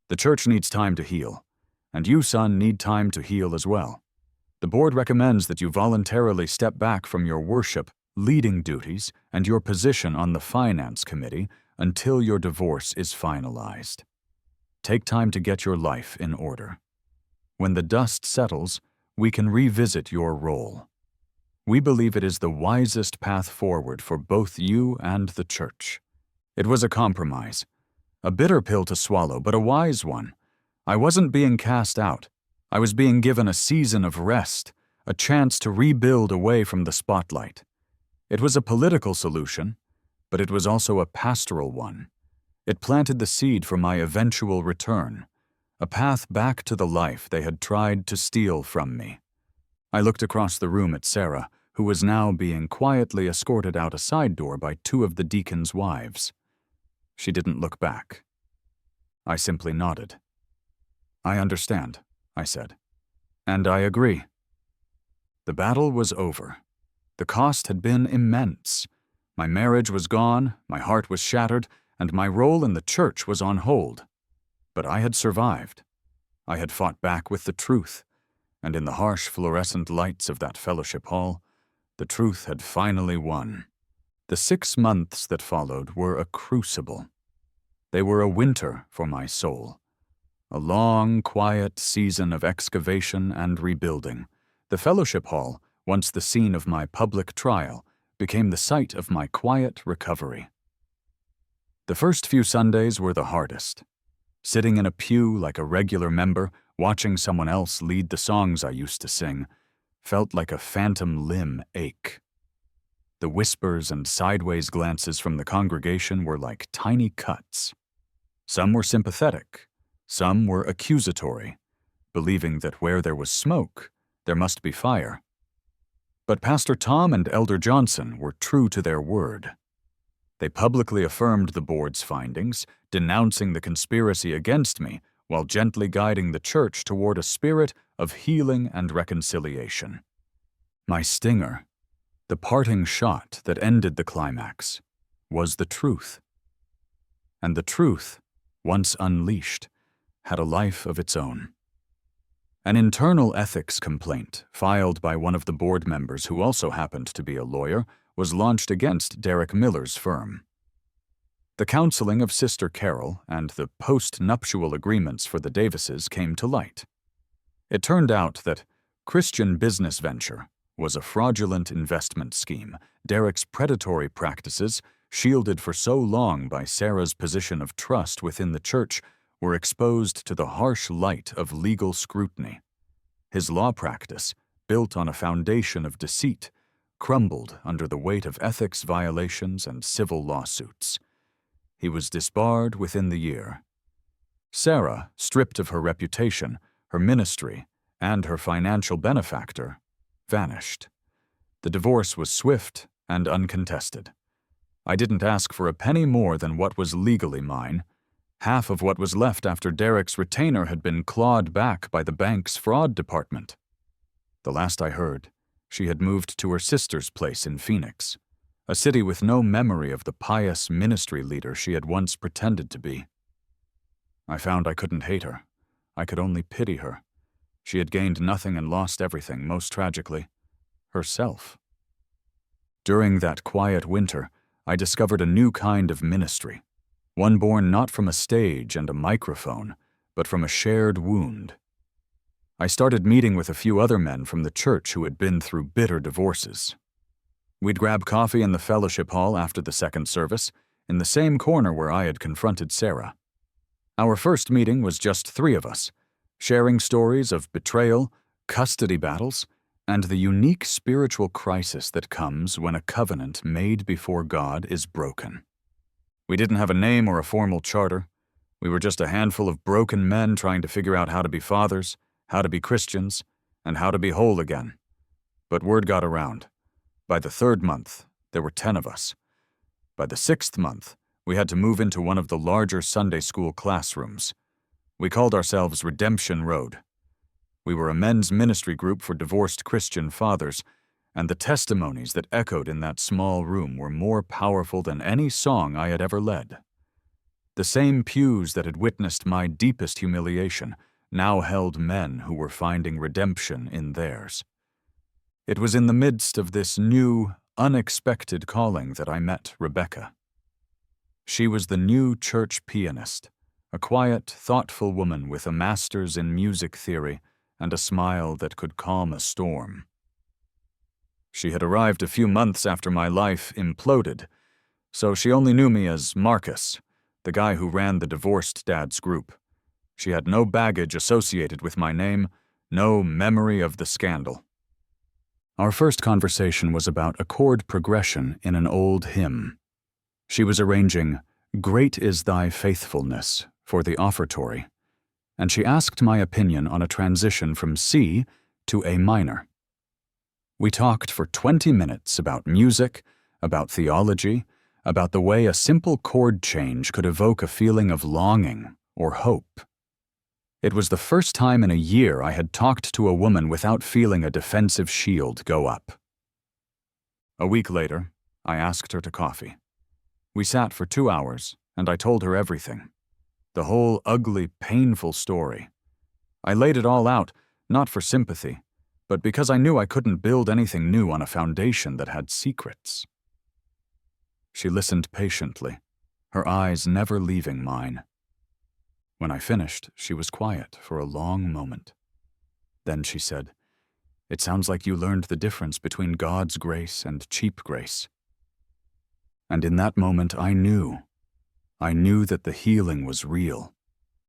The church needs time to heal, and you, son, need time to heal as well. The board recommends that you voluntarily step back from your worship, leading duties, and your position on the finance committee until your divorce is finalized. Take time to get your life in order. When the dust settles, we can revisit your role. We believe it is the wisest path forward for both you and the church." It was a compromise. A bitter pill to swallow, but a wise one. I wasn't being cast out. I was being given a season of rest, a chance to rebuild away from the spotlight. It was a political solution, but it was also a pastoral one. It planted the seed for my eventual return, a path back to the life they had tried to steal from me. I looked across the room at Sarah, who was now being quietly escorted out a side door by two of the deacon's wives. She didn't look back. I simply nodded. "I understand," I said. "And I agree." The battle was over. The cost had been immense. My marriage was gone, my heart was shattered, and my role in the church was on hold. But I had survived. I had fought back with the truth, and in the harsh fluorescent lights of that fellowship hall, the truth had finally won. The 6 months that followed were a crucible. They were a winter for my soul. A long, quiet season of excavation and rebuilding. The fellowship hall, once the scene of my public trial, became the site of my quiet recovery. The first few Sundays were the hardest. Sitting in a pew like a regular member, watching someone else lead the songs I used to sing, felt like a phantom limb ache. The whispers and sideways glances from the congregation were like tiny cuts. Some were sympathetic, some were accusatory, believing that where there was smoke, there must be fire. But Pastor Tom and Elder Johnson were true to their word. They publicly affirmed the board's findings, denouncing the conspiracy against me while gently guiding the church toward a spirit of healing and reconciliation. My stinger, the parting shot that ended the climax, was the truth. And the truth, once unleashed, had a life of its own. An internal ethics complaint, filed by one of the board members who also happened to be a lawyer, was launched against Derek Miller's firm. The counseling of Sister Carol and the post-nuptial agreements for the Davises came to light. It turned out that Christian Business Venture was a fraudulent investment scheme. Derek's predatory practices, shielded for so long by Sarah's position of trust within the church, were exposed to the harsh light of legal scrutiny. His law practice, built on a foundation of deceit, crumbled under the weight of ethics violations and civil lawsuits. He was disbarred within the year. Sarah, stripped of her reputation, her ministry, and her financial benefactor, vanished. The divorce was swift and uncontested. I didn't ask for a penny more than what was legally mine, half of what was left after Derek's retainer had been clawed back by the bank's fraud department. The last I heard, she had moved to her sister's place in Phoenix, a city with no memory of the pious ministry leader she had once pretended to be. I found I couldn't hate her. I could only pity her. She had gained nothing and lost everything, most tragically, herself. During that quiet winter, I discovered a new kind of ministry, one born not from a stage and a microphone, but from a shared wound. I started meeting with a few other men from the church who had been through bitter divorces. We'd grab coffee in the fellowship hall after the second service, in the same corner where I had confronted Sarah. Our first meeting was just 3 of us, sharing stories of betrayal, custody battles, and the unique spiritual crisis that comes when a covenant made before God is broken. We didn't have a name or a formal charter. We were just a handful of broken men trying to figure out how to be fathers, how to be Christians, and how to be whole again. But word got around. By the 3rd month, there were 10 of us. By the 6th month, we had to move into one of the larger Sunday school classrooms. We called ourselves Redemption Road. We were a men's ministry group for divorced Christian fathers, and the testimonies that echoed in that small room were more powerful than any song I had ever led. The same pews that had witnessed my deepest humiliation now held men who were finding redemption in theirs. It was in the midst of this new, unexpected calling that I met Rebecca. She was the new church pianist, a quiet, thoughtful woman with a master's in music theory and a smile that could calm a storm. She had arrived a few months after my life imploded, so she only knew me as Marcus, the guy who ran the divorced dad's group. She had no baggage associated with my name, no memory of the scandal. Our first conversation was about a chord progression in an old hymn. She was arranging "Great is Thy Faithfulness" for the offertory, and she asked my opinion on a transition from C to A minor. We talked for 20 minutes about music, about theology, about the way a simple chord change could evoke a feeling of longing or hope. It was the first time in a year I had talked to a woman without feeling a defensive shield go up. A week later, I asked her to coffee. We sat for 2 hours, and I told her everything. The whole ugly, painful story. I laid it all out, not for sympathy, but because I knew I couldn't build anything new on a foundation that had secrets. She listened patiently, her eyes never leaving mine. When I finished, she was quiet for a long moment. Then she said, "It sounds like you learned the difference between God's grace and cheap grace." And in that moment I knew that the healing was real.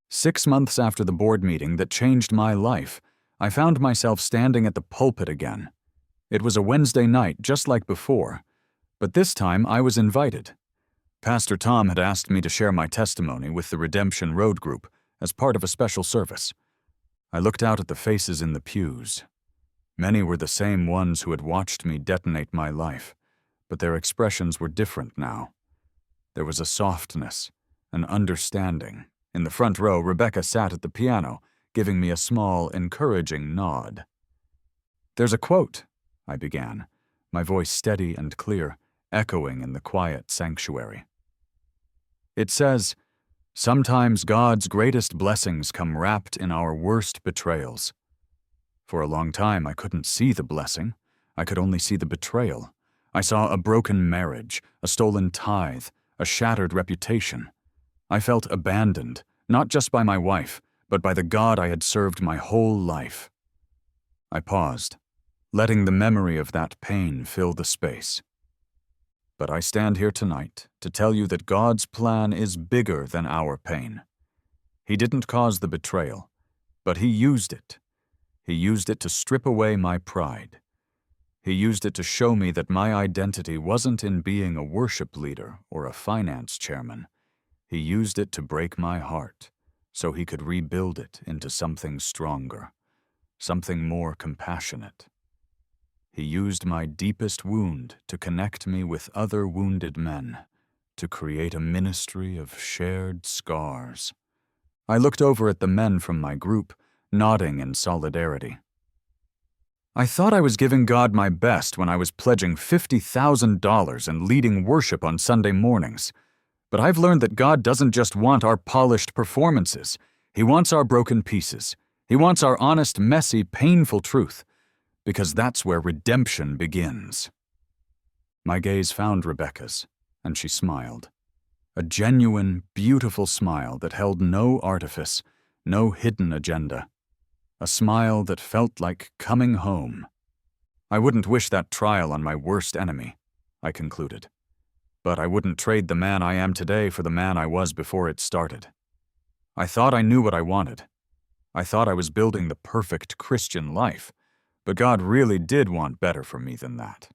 6 months after the board meeting that changed my life, I found myself standing at the pulpit again. It was a Wednesday night, just like before, but this time I was invited. Pastor Tom had asked me to share my testimony with the Redemption Road group as part of a special service. I looked out at the faces in the pews. Many were the same ones who had watched me detonate my life, but their expressions were different now. There was a softness, an understanding. In the front row, Rebecca sat at the piano, giving me a small, encouraging nod. "There's a quote," I began, my voice steady and clear, echoing in the quiet sanctuary. It says, "Sometimes God's greatest blessings come wrapped in our worst betrayals." For a long time, I couldn't see the blessing. I could only see the betrayal. I saw a broken marriage, a stolen tithe, a shattered reputation. I felt abandoned, not just by my wife, but by the God I had served my whole life. I paused, letting the memory of that pain fill the space. But I stand here tonight to tell you that God's plan is bigger than our pain. He didn't cause the betrayal, but He used it. He used it to strip away my pride. He used it to show me that my identity wasn't in being a worship leader or a finance chairman. He used it to break my heart, so He could rebuild it into something stronger, something more compassionate. He used my deepest wound to connect me with other wounded men, to create a ministry of shared scars. I looked over at the men from my group, nodding in solidarity. I thought I was giving God my best when I was pledging $50,000 and leading worship on Sunday mornings. But I've learned that God doesn't just want our polished performances. He wants our broken pieces. He wants our honest, messy, painful truth, because that's where redemption begins. My gaze found Rebecca's, and she smiled. A genuine, beautiful smile that held no artifice, no hidden agenda. A smile that felt like coming home. I wouldn't wish that trial on my worst enemy, I concluded. But I wouldn't trade the man I am today for the man I was before it started. I thought I knew what I wanted. I thought I was building the perfect Christian life, But God really did want better for me than that.